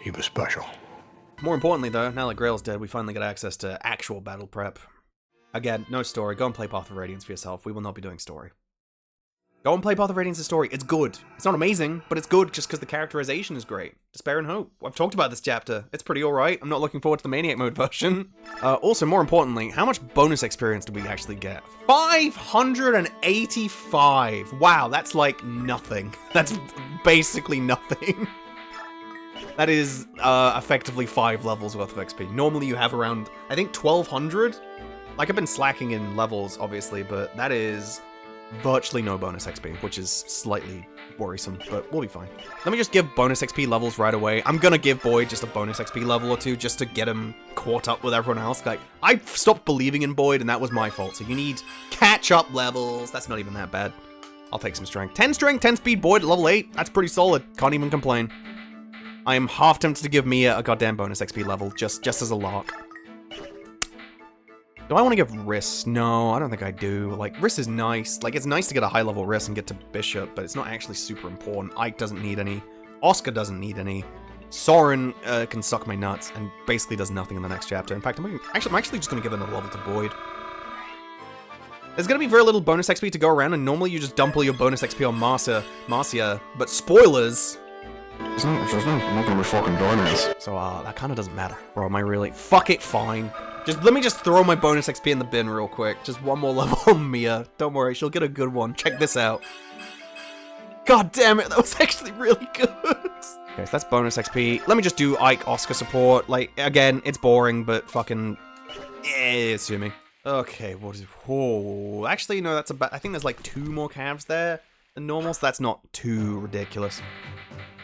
He was special. More importantly, though, now that Grail's dead, we finally get access to actual battle prep. Again, no story. Go and play Path of Radiance for yourself. We will not be doing story. Go and play Path of Radiance's story. It's good. It's not amazing, but it's good just because the characterization is great. Despair and Hope. I've talked about this chapter. It's pretty alright. I'm not looking forward to the Maniac mode version. Also, more importantly, how much bonus experience do we actually get? 585! Wow, that's like nothing. That's basically nothing. That is effectively 5 levels worth of XP. Normally you have around, I think, 1200? Like, I've been slacking in levels, obviously, but that is virtually no bonus XP, which is slightly worrisome, but we'll be fine. Let me just give bonus XP levels right away. I'm gonna give Boyd just a bonus XP level or two just to get him caught up with everyone else. Like, I stopped believing in Boyd, and that was my fault, so you need catch-up levels. That's not even that bad. I'll take some strength. 10 strength, 10 speed, Boyd at level 8. That's pretty solid. Can't even complain. I am half tempted to give Mia a goddamn bonus XP level, just as a lark. Do I want to give Riss? No, I don't think I do. Like, Riss is nice. Like, it's nice to get a high-level Riss and get to Bishop, but it's not actually super important. Ike doesn't need any. Oscar doesn't need any. Soren can suck my nuts and basically does nothing in the next chapter. In fact, I'm actually just going to give another level to Boyd. There's going to be very little bonus XP to go around, and normally you just dump all your bonus XP on Marcia, but spoilers... It's not gonna be fucking Darkness. So, that kind of doesn't matter. Bro, am I really? Fuck it, fine. Let me just throw my bonus XP in the bin real quick. Just one more level on Mia. Don't worry, she'll get a good one. Check this out. God damn it, that was actually really good. Okay, so that's bonus XP. Let me just do Ike Oscar support. Like, again, it's boring, but fucking... sue me. Okay, what is... Whoa. Actually, no, that's about... I think there's like 2 more calves there than normal, so that's not too ridiculous.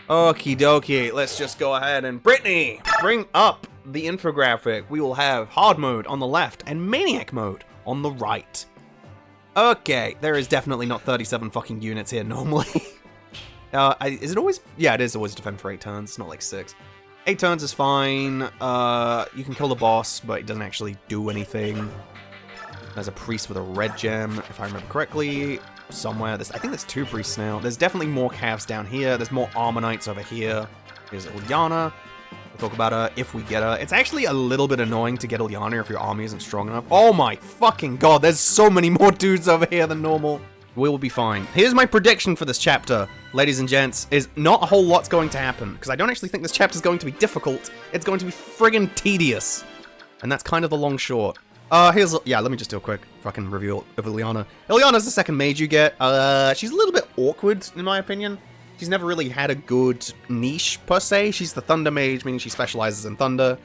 Okie dokie, let's just go ahead and... Brittany, bring up the infographic. We will have hard mode on the left and maniac mode on the right. Okay, there is definitely not 37 fucking units here normally. Is it always... Yeah, it is always defend for 8 turns. It's not like 6. 8 turns is fine. You can kill the boss, but it doesn't actually do anything. There's a priest with a red gem, if I remember correctly. Somewhere. I think there's 2 priests now. There's definitely more calves down here. There's more Armor-Knights over here. Here's Ilyana. We'll talk about her if we get her. It's actually a little bit annoying to get Ilyana if your army isn't strong enough. Oh my fucking god, there's so many more dudes over here than normal. We will be fine. Here's my prediction for this chapter, ladies and gents, is not a whole lot's going to happen, because I don't actually think this chapter is going to be difficult. It's going to be friggin' tedious. And that's kind of the long short. Yeah, let me just do a quick fucking review of Ilyana. Ilyana's the second mage you get. She's a little bit awkward, in my opinion. She's never really had a good niche, per se. She's the Thunder Mage, meaning she specializes in Thunder.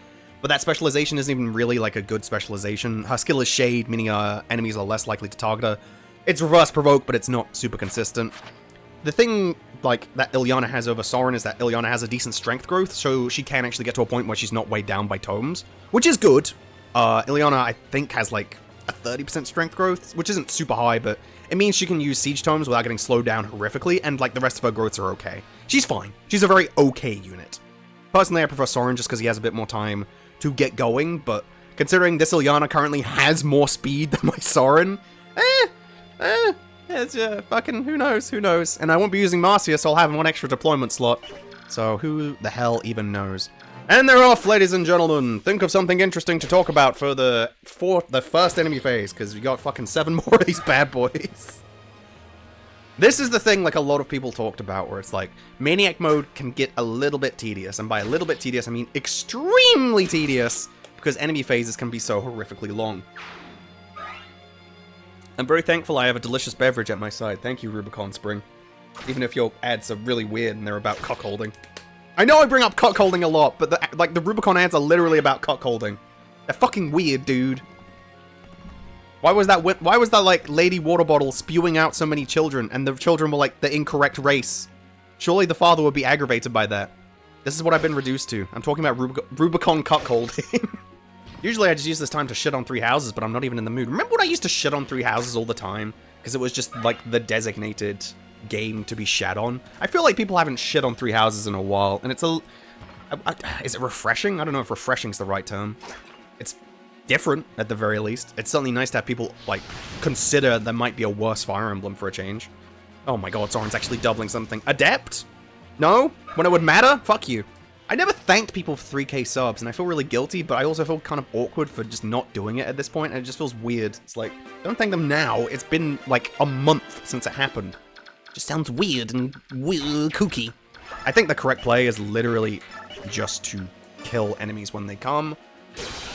But that specialization isn't even really, like, a good specialization. Her skill is Shade, meaning enemies are less likely to target her. It's Reverse Provoke, but it's not super consistent. The thing, like, that Ilyana has over Soren is that Ilyana has a decent strength growth, so she can actually get to a point where she's not weighed down by tomes, which is good. Ilyana, I think, has, like, a 30% strength growth, which isn't super high, but it means she can use siege tomes without getting slowed down horrifically, and, like, the rest of her growths are okay. She's fine. She's a very okay unit. Personally, I prefer Soren just because he has a bit more time to get going, but considering this Ilyana currently has more speed than my Soren, it's, fucking, who knows. And I won't be using Marcia, so I'll have 1 extra deployment slot. So who the hell even knows? And they're off, ladies and gentlemen. Think of something interesting to talk about for the first enemy phase, because we got fucking 7 more of these bad boys. This is the thing, like, a lot of people talked about, where it's like, Maniac mode can get a little bit tedious, and by a little bit tedious, I mean extremely tedious, because enemy phases can be so horrifically long. I'm very thankful I have a delicious beverage at my side. Thank you, Rubicon Spring. Even if your ads are really weird and they're about cuckolding. I know I bring up cuckolding a lot, but the Rubicon ads are literally about cuckolding. They're fucking weird, dude. Why was that, like, lady water bottle spewing out so many children, and the children were, like, the incorrect race? Surely the father would be aggravated by that. This is what I've been reduced to. I'm talking about Rubicon cuckolding. Usually I just use this time to shit on 3 houses, but I'm not even in the mood. Remember when I used to shit on 3 houses all the time? Because it was just, like, the designated game to be shat on. I feel like people haven't shit on 3 houses in a while, and it's a... is it refreshing? I don't know if refreshing's the right term. It's different, at the very least. It's certainly nice to have people, like, consider there might be a worse Fire Emblem for a change. Oh my god, Soren's actually doubling something. Adept? No? When it would matter? Fuck you. I never thanked people for 3K subs, and I feel really guilty, but I also feel kind of awkward for just not doing it at this point, and it just feels weird. It's like, don't thank them now. It's been like a month since it happened. Just sounds weird and kooky. I think the correct play is literally just to kill enemies when they come.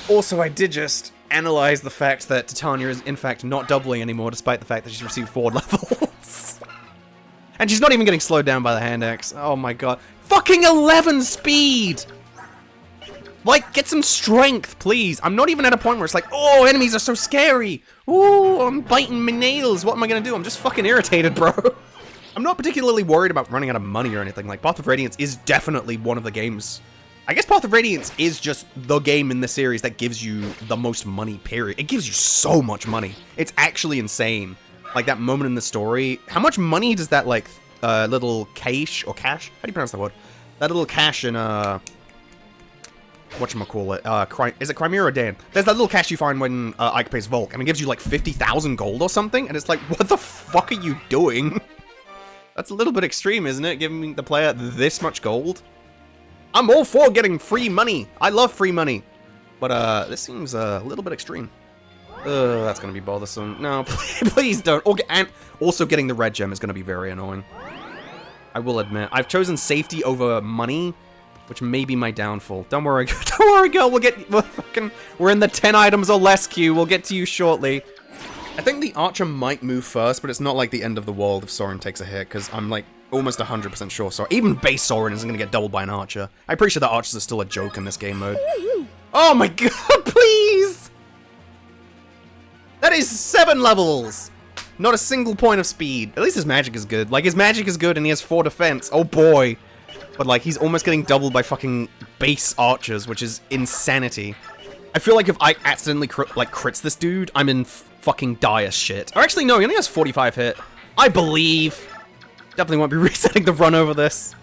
Also, I did just analyze the fact that Titania is in fact not doubling anymore, despite the fact that she's received 4 levels. And she's not even getting slowed down by the hand axe. Oh my god. Fucking 11 speed! Like, get some strength, please. I'm not even at a point where it's like, oh, enemies are so scary. Ooh, I'm biting my nails. What am I gonna do? I'm just fucking irritated, bro. I'm not particularly worried about running out of money or anything. Like, Path of Radiance is definitely one of the games. I guess Path of Radiance is just the game in the series that gives you the most money, period. It gives you so much money. It's actually insane. Like, that moment in the story. How much money does that, like, little cache, or cache? How do you pronounce that word? That little cache in, whatchamacallit, is it Crimea or Dan? There's that little cache you find when, Ike plays Volk, and it gives you, like, 50,000 gold or something, and it's like, what the fuck are you doing? That's a little bit extreme, isn't it? Giving the player this much gold? I'm all for getting free money. I love free money. But, this seems a little bit extreme. That's gonna be bothersome. No, please don't. And also getting the red gem is gonna be very annoying. I will admit. I've chosen safety over money, which may be my downfall. Don't worry, don't worry, girl. We're in the 10 items or less queue. We'll get to you shortly. I think the archer might move first, but it's not like the end of the world if Soren takes a hit, because I'm like almost 100% sure Soren, even base Soren isn't gonna get doubled by an archer. I'm pretty sure the archers are still a joke in this game mode. Oh my god, please! That is 7 levels! Not a single point of speed. At least his magic is good. Like, his magic is good and he has 4 defense. Oh boy. But like, he's almost getting doubled by fucking base archers, which is insanity. I feel like if I accidentally crits this dude, I'm in fucking dire shit. Or actually, no, he only has 45 hit. I believe. Definitely won't be resetting the run over this.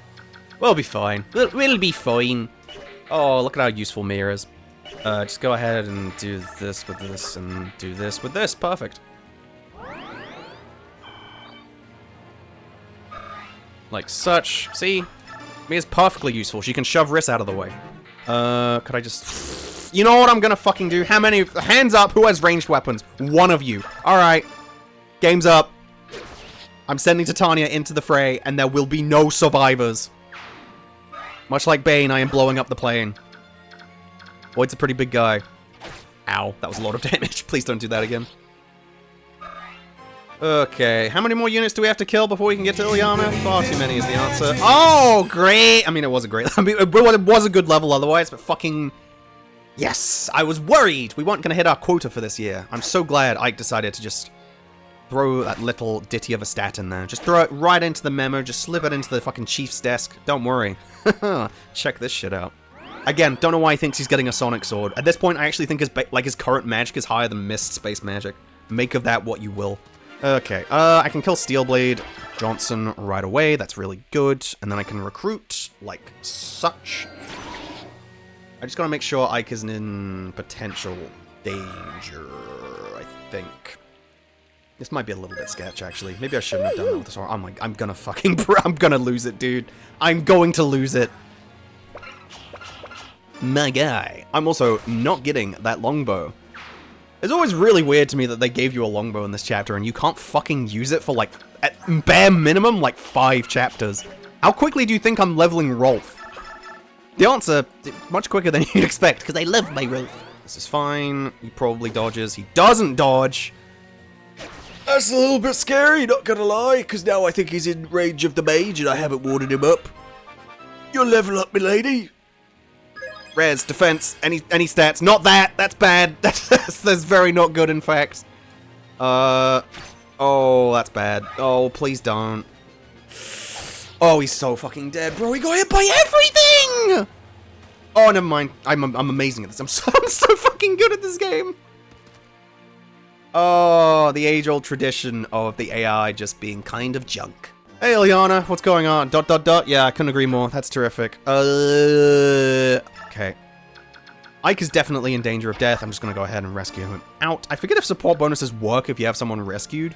We'll be fine. We'll be fine. Oh, look at how useful Mia is. Just go ahead and do this with this and do this with this. Perfect. Like such. See? Mia's perfectly useful. She can shove Riss out of the way. Could I just... You know what I'm gonna fucking do? How many... Hands up, who has ranged weapons? One of you. Alright. Game's up. I'm sending Titania into the fray, and there will be no survivors. Much like Bane, I am blowing up the plane. Void's a pretty big guy. Ow, that was a lot of damage. Please don't do that again. Okay, how many more units do we have to kill before we can get to Ilyana? Far too many is the answer. Oh, great! I mean, it was a great... I mean, it was a good level otherwise, but fucking... Yes! I was worried we weren't going to hit our quota for this year. I'm so glad Ike decided to just throw that little ditty of a stat in there. Just throw it right into the memo, just slip it into the fucking chief's desk. Don't worry. Check this shit out. Again, don't know why he thinks he's getting a Sonic Sword. At this point, I actually think his current magic is higher than Mist Space Magic. Make of that what you will. Okay, I can kill Steelblade Johnson right away. That's really good. And then I can recruit like such. I just gotta make sure Ike isn't in potential danger, I think. This might be a little bit sketch, actually. Maybe I shouldn't have done that with the sword. I'm gonna fucking... I'm gonna lose it, dude. I'm going to lose it. My guy. I'm also not getting that longbow. It's always really weird to me that they gave you a longbow in this chapter and you can't fucking use it for, like, at bare minimum, like, 5 chapters. How quickly do you think I'm leveling Rolf? The answer, much quicker than you'd expect, because I love my Rolf. This is fine. He probably dodges. He doesn't dodge. That's a little bit scary, not gonna lie, because now I think he's in range of the mage and I haven't warded him up. You'll level up, milady. Res, defense, any stats. Not that! That's bad. That's very not good, in fact. Oh, that's bad. Oh, please don't. Oh, he's so fucking dead, bro. He got hit by everything! Oh, never mind. I'm amazing at this. I'm so fucking good at this game. Oh, the age-old tradition of the AI just being kind of junk. Hey, Ilyana, what's going on? ... Yeah, I couldn't agree more. That's terrific. Okay. Ike is definitely in danger of death. I'm just gonna go ahead and rescue him out. I forget if support bonuses work if you have someone rescued.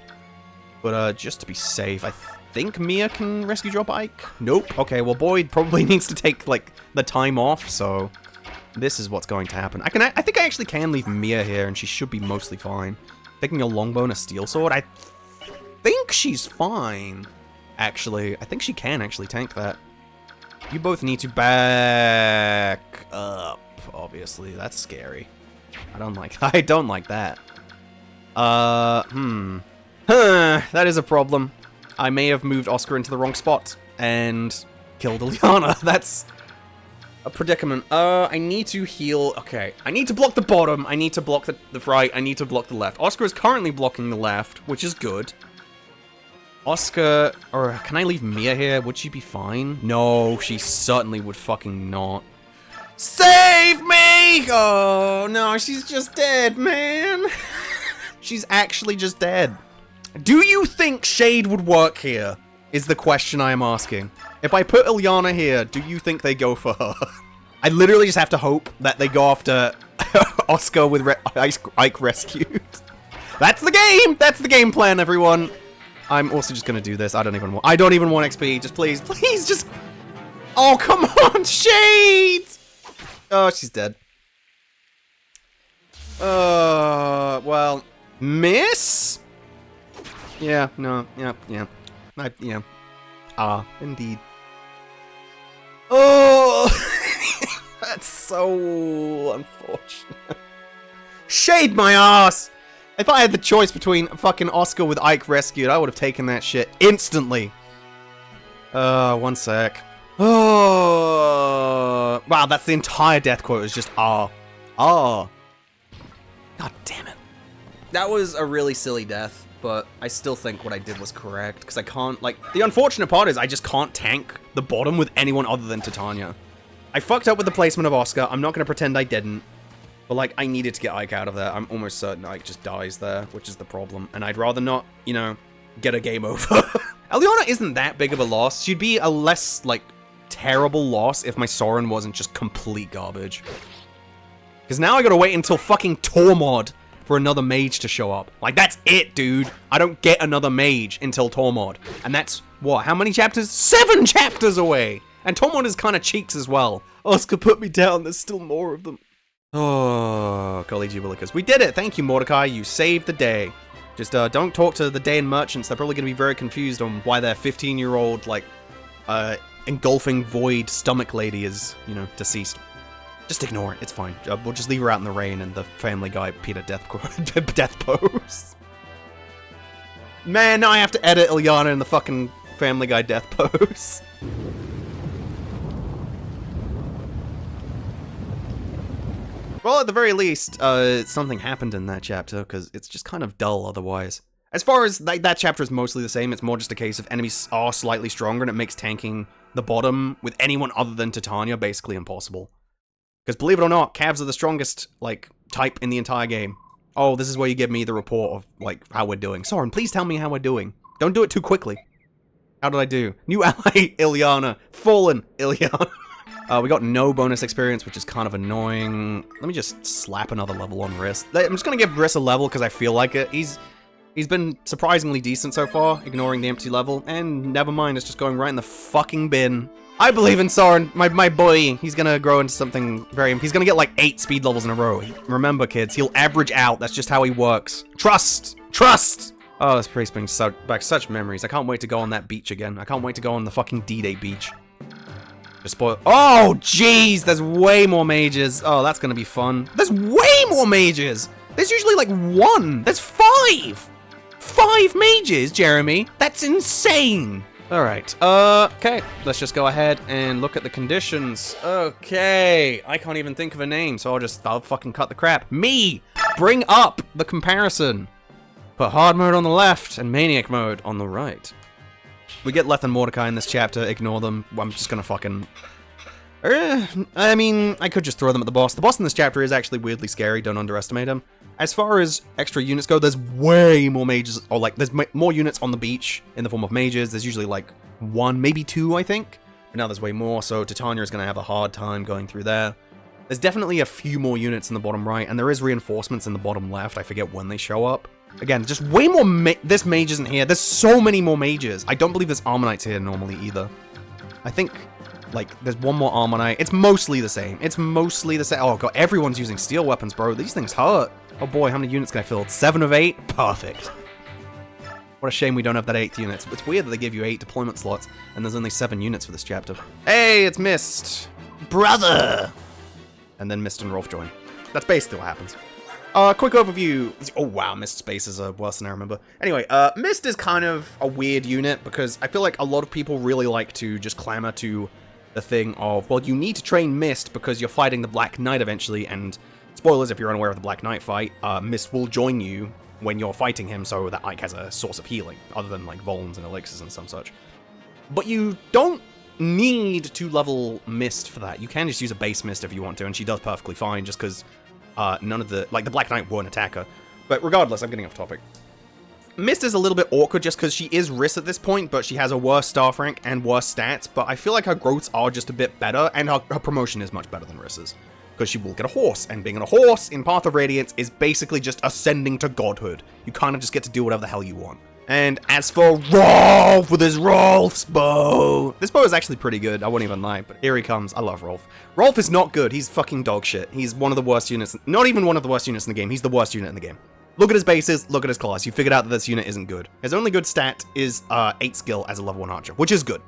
But, just to be safe, I think Mia can rescue drop Ike. Nope. Okay, well, Boyd probably needs to take, like, the time off, so this is what's going to happen. I think I actually can leave Mia here, and she should be mostly fine. Taking a longbow and a steel sword, I think she's fine, actually. I think she can actually tank that. You both need to back up, obviously. That's scary. I don't like that. That is a problem. I may have moved Oscar into the wrong spot and killed Ilyana. That's a predicament. I need to heal. Okay, I need to block the bottom. I need to block the right. I need to block the left. Oscar is currently blocking the left, which is good. Oscar, or can I leave Mia here? Would she be fine? No, she certainly would fucking not. Save me! Oh, no, she's just dead, man. She's actually just dead. Do you think Shade would work here? Is the question I am asking. If I put Ilyana here, do you think they go for her? I literally just have to hope that they go after Oscar with Ike rescued. That's the game! That's the game plan, everyone. I'm also just gonna do this. I don't even want XP. Just please, just... Oh, come on, Shade! Oh, she's dead. Well, miss? Yeah, no, yeah. Yeah. Ah, indeed. Oh! That's so unfortunate. Shade my ass! If I had the choice between fucking Oscar with Ike rescued, I would have taken that shit instantly. One sec. Oh, wow, that's the entire death quote. Is just ah. God damn it. That was a really silly death, but I still think what I did was correct, because I can't, like, the unfortunate part is I just can't tank the bottom with anyone other than Titania. I fucked up with the placement of Oscar. I'm not going to pretend I didn't. But, like, I needed to get Ike out of there. I'm almost certain Ike just dies there, which is the problem. And I'd rather not, you know, get a game over. Ilyana isn't that big of a loss. She'd be a less, like, terrible loss if my Soren wasn't just complete garbage. Because now I gotta wait until fucking Tormod for another mage to show up. Like, that's it, dude. I don't get another mage until Tormod. And that's, what, how many chapters? 7 chapters away! And Tormod is kind of cheeks as well. Oscar, put me down. There's still more of them. Oh, golly jubilicus. We did it! Thank you, Mordecai. You saved the day. Just, don't talk to the Daen merchants. They're probably gonna be very confused on why their 15-year-old, like, engulfing void stomach lady is, you know, deceased. Just ignore it. It's fine. We'll just leave her out in the rain and the Family Guy Peter death pose. Man, now I have to edit Ilyana in the fucking Family Guy death pose. Well, at the very least, something happened in that chapter, because it's just kind of dull otherwise. As far as that chapter is mostly the same, it's more just a case of enemies are slightly stronger, and it makes tanking the bottom with anyone other than Titania basically impossible. Because believe it or not, Cavs are the strongest, like, type in the entire game. Oh, this is where you give me the report of, like, how we're doing. Soren, please tell me how we're doing. Don't do it too quickly. How did I do? New ally, Ilyana. Fallen, Ilyana. We got no bonus experience, which is kind of annoying. Let me just slap another level on Riss. I'm just gonna give Riss a level because I feel like it. He's been surprisingly decent so far, ignoring the empty level. And never mind, it's just going right in the fucking bin. I believe in Soren, my boy. He's gonna grow into something very... He's gonna get like 8 speed levels in a row. Remember, kids, he'll average out. That's just how he works. Trust! Trust! Oh, this priest brings back such memories. I can't wait to go on that beach again. I can't wait to go on the fucking D-Day beach. Just spoil. Oh, jeez, there's way more mages. Oh, that's gonna be fun. There's way more mages. There's usually like 1. There's 5. 5 mages, Jeremy. That's insane. All right. Okay. Let's just go ahead and look at the conditions. Okay. I can't even think of a name, so I'll fucking cut the crap. Me. Bring up the comparison. Put hard mode on the left and maniac mode on the right. We get Leth and Mordecai in this chapter, ignore them. I'm just gonna fucking... I mean, I could just throw them at the boss. The boss in this chapter is actually weirdly scary, don't underestimate him. As far as extra units go, there's way more mages, or like, there's more units on the beach in the form of mages. There's usually like 1, maybe 2, I think. But now there's way more, so Titania is gonna have a hard time going through there. There's definitely a few more units in the bottom right, and there is reinforcements in the bottom left. I forget when they show up. Again, just way more this mage isn't here. There's so many more mages. I don't believe there's Armonite's here normally either. I think, like, there's one more Armonite. It's mostly the same. It's mostly the same. Oh, God, everyone's using steel weapons, bro. These things hurt. Oh, boy, how many units can I fill? 7 of 8? Perfect. What a shame we don't have that 8th unit. It's weird that they give you 8 deployment slots, and there's only 7 units for this chapter. Hey, it's Mist. Brother! And then Mist and Rolf join. That's basically what happens. Quick overview. Oh, wow, Mist spaces are worse than I remember. Anyway, Mist is kind of a weird unit, because I feel like a lot of people really like to just clamor to the thing of, well, you need to train Mist because you're fighting the Black Knight eventually, and spoilers if you're unaware of the Black Knight fight, Mist will join you when you're fighting him so that Ike has a source of healing, other than like Volans and Elixirs and some such. But you don't need to level Mist for that. You can just use a base Mist if you want to, and she does perfectly fine just because none of the, like, the Black Knight won't attack her. But regardless, I'm getting off topic. Mist is a little bit awkward just because she is Riss at this point, but she has a worse staff rank and worse stats, but I feel like her growths are just a bit better, and her promotion is much better than Riss's. Because she will get a horse, and being on a horse in Path of Radiance is basically just ascending to godhood. You kind of just get to do whatever the hell you want. And as for Rolf with his Rolf's bow, this bow is actually pretty good, I won't even lie, but here he comes. I love Rolf. Rolf is not good, he's fucking dog shit. He's one of the worst units, not even one of the worst units in the game, he's the worst unit in the game. Look at his bases, look at his class, you figured out that this unit isn't good. His only good stat is 8 skill as a level 1 archer, which is good.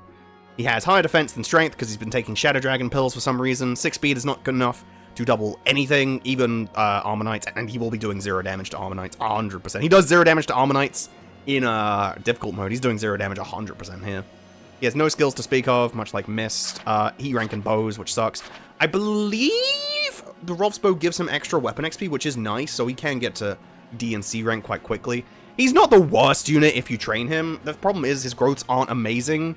He has higher defense than strength because he's been taking Shadow Dragon pills for some reason. 6 speed is not good enough to double anything, even Armonites, and he will be doing 0 damage to Armonites 100%. He does 0 damage to Armonites in difficult mode. He's doing 0 damage 100% here. He has no skills to speak of, much like Mist. He rank in bows, which sucks. I believe the Rolf's bow gives him extra weapon XP, which is nice, so he can get to D and C rank quite quickly. He's not the worst unit if you train him. The problem is his growths aren't amazing.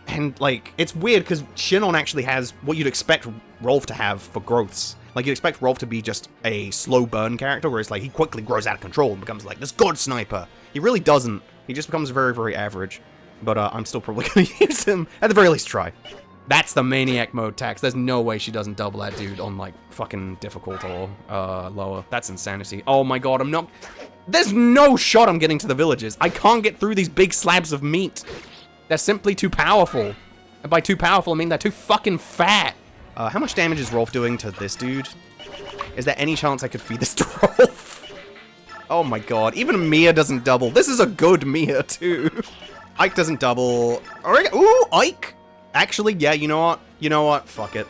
And, like, it's weird because Shinon actually has what you'd expect Rolf to have for growths. Like, you'd expect Rolf to be just a slow burn character, whereas, like, he quickly grows out of control and becomes, like, this god sniper. He really doesn't. He just becomes very, very average. But, I'm still probably gonna use him. At the very least, try. That's the Maniac mode tax. There's no way she doesn't double that dude on, like, fucking difficult or, lower. That's insanity. Oh my god, I'm not... There's no shot I'm getting to the villages. I can't get through these big slabs of meat. They're simply too powerful. And by too powerful, I mean they're too fucking fat. How much damage is Rolf doing to this dude? Is there any chance I could feed this to Rolf? Oh my god, even Mia doesn't double. This is a good Mia, too. Ike doesn't double. Alright, ooh, Ike! Actually, yeah, you know what? You know what? Fuck it.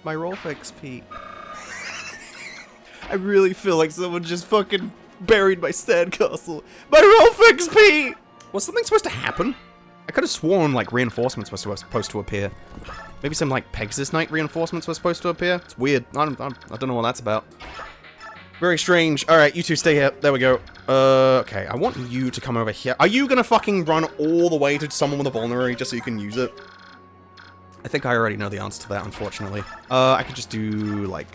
My Rolf XP. I really feel like someone just fucking buried my sandcastle. My Rolf XP! Was something supposed to happen? I could have sworn, like, reinforcements were supposed to appear. Maybe some, like, Pegasus Knight reinforcements were supposed to appear? It's weird. I don't know what that's about. Very strange. Alright, you two stay here. There we go. Okay, I want you to come over here. Are you gonna fucking run all the way to someone with a vulnerary just so you can use it? I think I already know the answer to that, unfortunately. I could just do, like,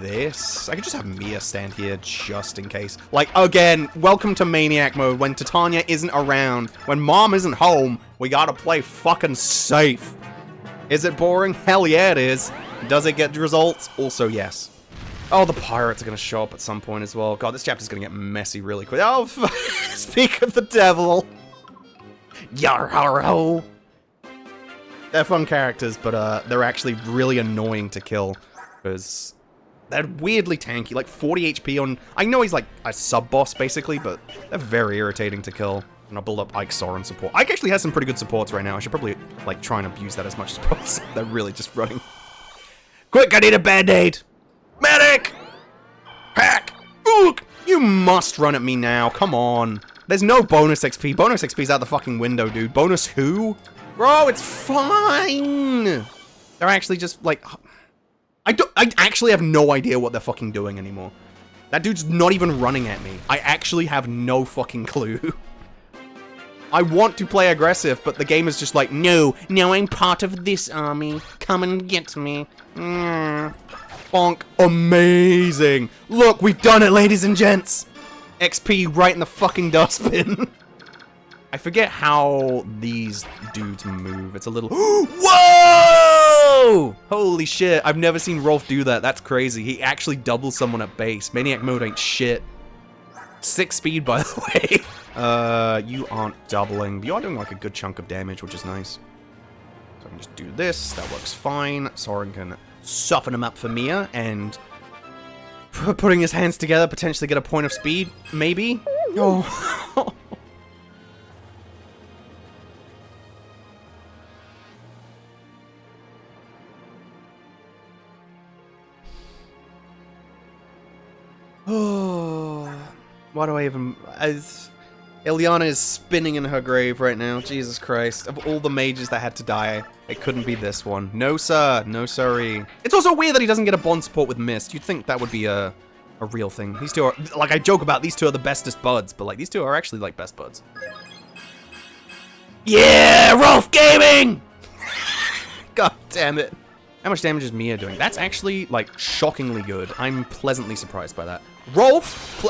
this. I could just have Mia stand here just in case. Like, again, welcome to Maniac mode. When Titania isn't around, when Mom isn't home, we gotta play fucking safe. Is it boring? Hell yeah, it is. Does it get results? Also, yes. Oh, the pirates are gonna show up at some point as well. God, this chapter's gonna get messy really quick. Oh, speak of the devil. Yarharo. They're fun characters, but they're actually really annoying to kill, because they're weirdly tanky, like 40 HP on... I know he's like a sub-boss, basically, but they're very irritating to kill. And I'll build up Ike Soren support. Ike actually has some pretty good supports right now. I should probably, like, try and abuse that as much as possible. They're really just running. Quick, I need a band-aid! Medic! Hack! Ook! You must run at me now, come on. There's no bonus XP. Bonus XP's out the fucking window, dude. Bonus who? Bro, it's fine! They're actually just, like... I actually have no idea what they're fucking doing anymore. That dude's not even running at me. I actually have no fucking clue. I want to play aggressive, but the game is just like, no, I'm part of this army. Come and get me. Bonk. Amazing. Look, we've done it, ladies and gents. XP right in the fucking dustbin. I forget how these dudes move. It's a little... Whoa! go! Holy shit, I've never seen Rolf do that. That's crazy. He actually doubles someone at base. Maniac mode ain't shit. 6 speed, by the way. You aren't doubling. You are doing like a good chunk of damage, which is nice. So I can just do this. That works fine. Soren can soften him up for Mia, and putting his hands together, potentially get a point of speed, maybe? Oh. Oh, why do I even... Ilyana is spinning in her grave right now. Jesus Christ. Of all the mages that had to die, it couldn't be this one. No, sir. No, sorry. It's also weird that he doesn't get a bond support with Mist. You'd think that would be a real thing. These two are... Like, I joke about these two are the bestest buds, but, like, these two are actually, like, best buds. Yeah! Rolf Gaming! God damn it. How much damage is Mia doing? That's actually, like, shockingly good. I'm pleasantly surprised by that. Rolf...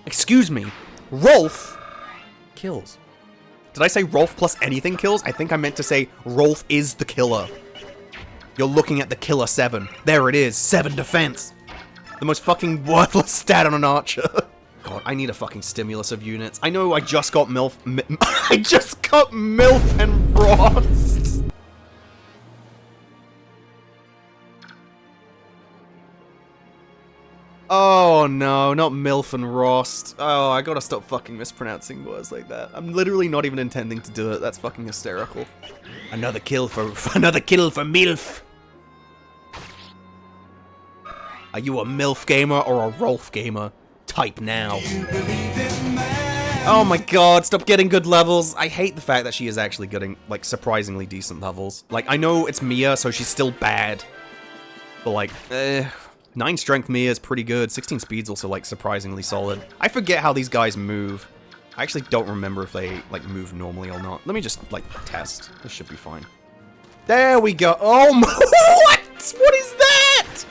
Excuse me. Rolf kills. Did I say Rolf plus anything kills? I think I meant to say Rolf is the killer. You're looking at the killer 7. There it is. 7 defense. The most fucking worthless stat on an archer. God, I need a fucking stimulus of units. I know I just got MILF... I just got MILF and Rost. Oh no, not MILF and Rost. Oh, I gotta stop fucking mispronouncing words like that. I'm literally not even intending to do it. That's fucking hysterical. Another kill for MILF. Are you a MILF gamer or a Rolf gamer? Type now. Oh my god, stop getting good levels. I hate the fact that she is actually getting, like, surprisingly decent levels. Like, I know it's Mia, so she's still bad. But, like, 9 strength Mia is pretty good. 16 speed's also, like, surprisingly solid. I forget how these guys move. I actually don't remember if they, like, move normally or not. Let me just, like, test. This should be fine. There we go. Oh my... What? What is that?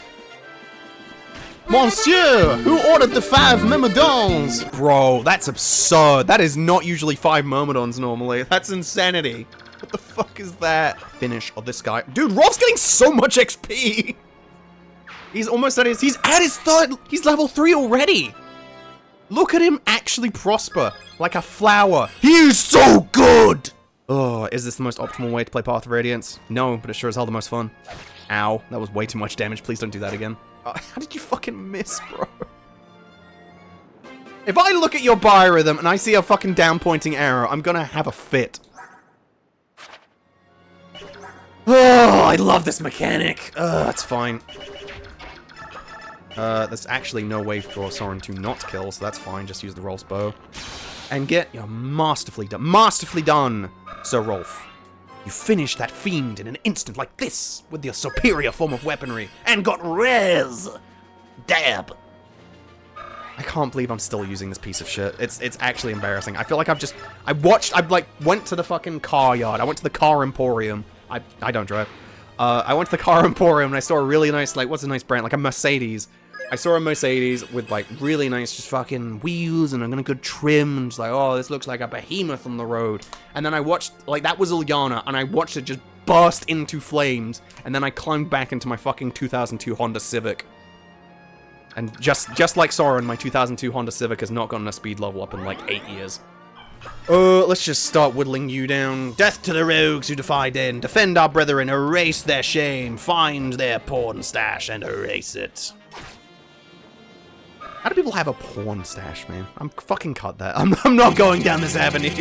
Monsieur, who ordered the 5 myrmidons? Bro, that's absurd. That is not usually 5 myrmidons normally. That's insanity. What the fuck is that? Finish of this guy. Dude, Rolf's getting so much XP. He's almost at his... He's at his 3rd... He's level 3 already. Look at him actually prosper. Like a flower. He is so good. Oh, is this the most optimal way to play Path of Radiance? No, but it sure is hell the most fun. Ow, that was way too much damage. Please don't do that again. How did you fucking miss, bro? If I look at your biorhythm and I see a fucking down-pointing arrow, I'm gonna have a fit. Oh, I love this mechanic. That's fine. There's actually no way for Soren to not kill, so that's fine. Just use the Rolf's bow. And get your masterfully done, Sir Rolf. You finished that fiend in an instant like this, with your superior form of weaponry, and got res! Dab! I can't believe I'm still using this piece of shit. It's actually embarrassing. I feel like I went to the fucking car yard. I went to the car emporium. I don't drive. I went to the car emporium and I saw a really nice, like, what's a nice brand? Like a Mercedes. I saw a Mercedes with, like, really nice just fucking wheels and a good trim, and just like, oh, this looks like a behemoth on the road. And then I watched, like, that was Ilyana, and I watched it just burst into flames, and then I climbed back into my fucking 2002 Honda Civic. And just like Soren, my 2002 Honda Civic has not gotten a speed level up in, like, 8 years. Let's just start whittling you down. Death to the rogues who defy Den. Defend our brethren, erase their shame. Find their porn stash and erase it. How do people have a porn stash, man? I'm fucking cut that. I'm not going down this avenue.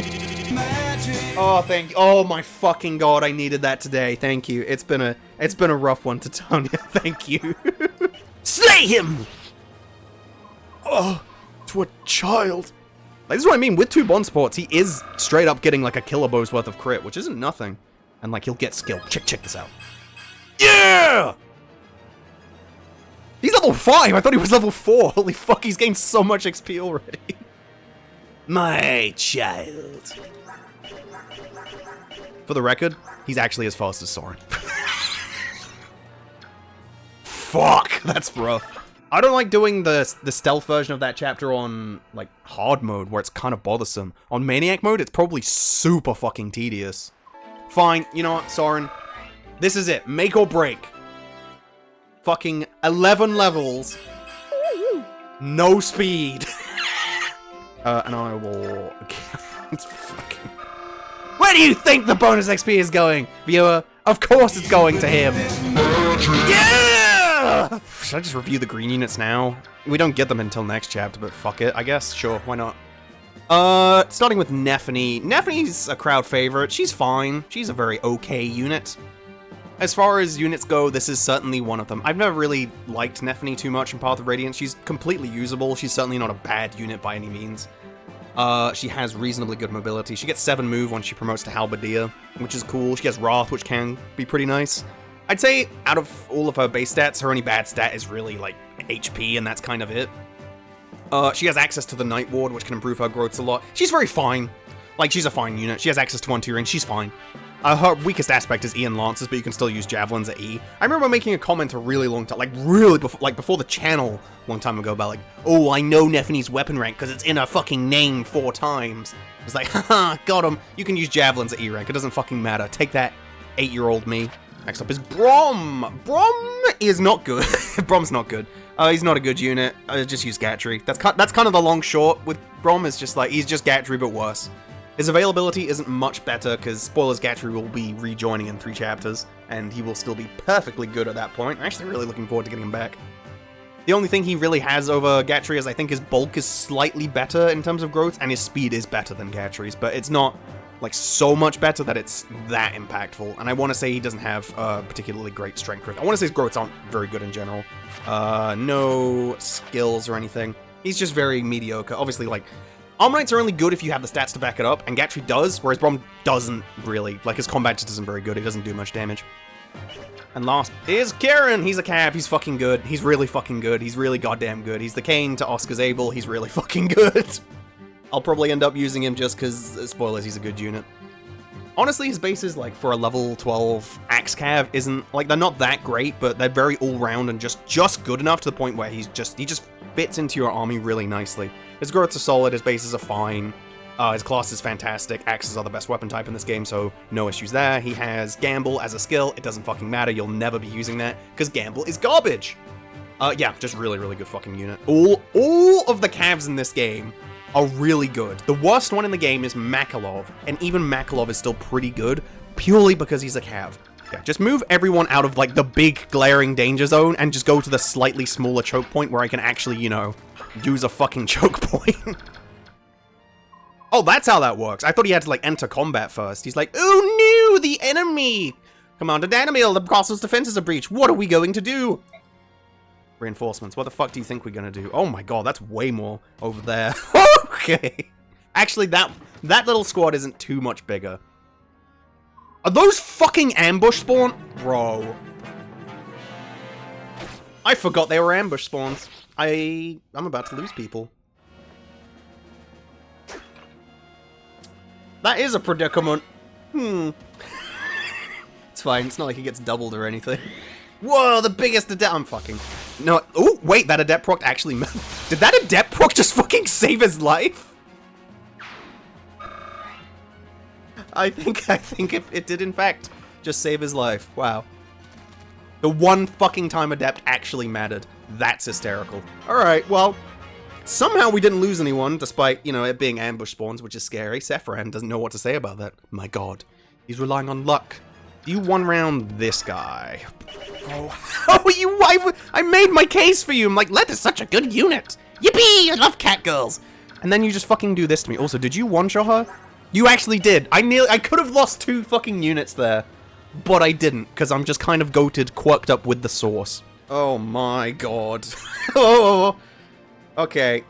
Oh my fucking god, I needed that today. Thank you. It's been a rough one, Titania. Thank you. Slay him! Oh, to a child. Like, this is what I mean. With 2 bond supports, he is straight up getting like a killer bow's worth of crit, which isn't nothing. And like, he'll get skill. Check this out. Yeah! He's level 5! I thought he was level 4! Holy fuck, he's gained so much XP already. My child. For the record, he's actually as fast as Soren. Fuck, that's rough. I don't like doing the stealth version of that chapter on, like, hard mode, where it's kind of bothersome. On Maniac mode, it's probably super fucking tedious. Fine, you know what, Soren? This is it. Make or break. Fucking 11 levels. No speed. And I will... It's fucking... Where do you think the bonus XP is going, viewer? Of course it's going to him. Yeah! Should I just review the green units now? We don't get them until next chapter, but fuck it, I guess. Sure, why not? Starting with Nephany. Nephany's a crowd favorite. She's fine. She's a very okay unit. As far as units go, this is certainly one of them. I've never really liked Nephany too much in Path of Radiance. She's completely usable. She's certainly not a bad unit by any means. She has reasonably good mobility. She gets 7 move when she promotes to Halberdier, which is cool. She has Wrath, which can be pretty nice. I'd say out of all of her base stats, her only bad stat is really, like, HP, and that's kind of it. She has access to the Night Ward, which can improve her growths a lot. She's very fine. Like, she's a fine unit. She has access to 1-2 range. She's fine. Her weakest aspect is E and Lances, but you can still use Javelins at E. I remember making a comment a really long time, like really before the channel, a long time ago, about like, oh, I know Nephany's weapon rank because it's in her fucking name 4 times. It's like, haha, got him. You can use Javelins at E rank. It doesn't fucking matter. Take that, 8-year-old me. Next up is Brom. Brom is not good. Brom's not good. He's not a good unit. Just use Gatry. That's kind of the long short with Brom. Is just like he's just Gatry but worse. His availability isn't much better, because, spoilers, Gatry will be rejoining in 3 chapters, and he will still be perfectly good at that point. I'm actually really looking forward to getting him back. The only thing he really has over Gatry is I think his bulk is slightly better in terms of growth, and his speed is better than Gatry's, but it's not, like, so much better that it's that impactful. And I want to say he doesn't have particularly great strength growth. I want to say his growths aren't very good in general. No skills or anything. He's just very mediocre. Obviously, like... Armorites are only good if you have the stats to back it up, and Gatry does, whereas Brom doesn't really. Like, his combat just isn't very good, he doesn't do much damage. And last is Kieran! He's a cav, he's fucking good. He's really fucking good, he's really goddamn good. He's the Kane to Oscar's Abel, he's really fucking good. I'll probably end up using him just because, spoilers, he's a good unit. Honestly, his bases, like, for a level 12 Axe Cav isn't, like, they're not that great, but they're very all-round and just good enough to the point where he just fits into your army really nicely. His growths are solid, his bases are fine, his class is fantastic, axes are the best weapon type in this game, so no issues there. He has Gamble as a skill, it doesn't fucking matter, you'll never be using that, because Gamble is garbage! Yeah, just really, really good fucking unit. All of the Cavs in this game are really good. The worst one in the game is Makalov, and even Makalov is still pretty good, purely because he's a Cav. Yeah, just move everyone out of, like, the big glaring danger zone and just go to the slightly smaller choke point where I can actually, you know, use a fucking choke point. Oh, that's how that works. I thought he had to, like, enter combat first. He's like, oh no, the enemy! Commander Danimil, the castle's defenses are breached. What are we going to do? Reinforcements. What the fuck do you think we're gonna do? Oh my god, that's way more over there. Okay. Actually, that little squad isn't too much bigger. Are those fucking ambush spawn? Bro. I forgot they were ambush spawns. I'm about to lose people. That is a predicament. It's fine, it's not like he gets doubled or anything. Whoa, the biggest adept. I'm fucking... No, oh, wait, that adept proc actually... Did that adept proc just fucking save his life? I think it did, in fact, just save his life. Wow. The one fucking time adept actually mattered. That's hysterical. Alright, well, somehow we didn't lose anyone, despite, you know, it being ambush spawns, which is scary. Sephiroth doesn't know what to say about that. My god. He's relying on luck. Do you one-round this guy? Oh, I made my case for you! I'm like, Led is such a good unit! Yippee! I love cat girls! And then you just fucking do this to me. Also, did you one-shot her? You actually did. I could have lost 2 fucking units there, but I didn't, because I'm just kind of goated, quirked up with the sauce. Oh my god. Oh. Okay.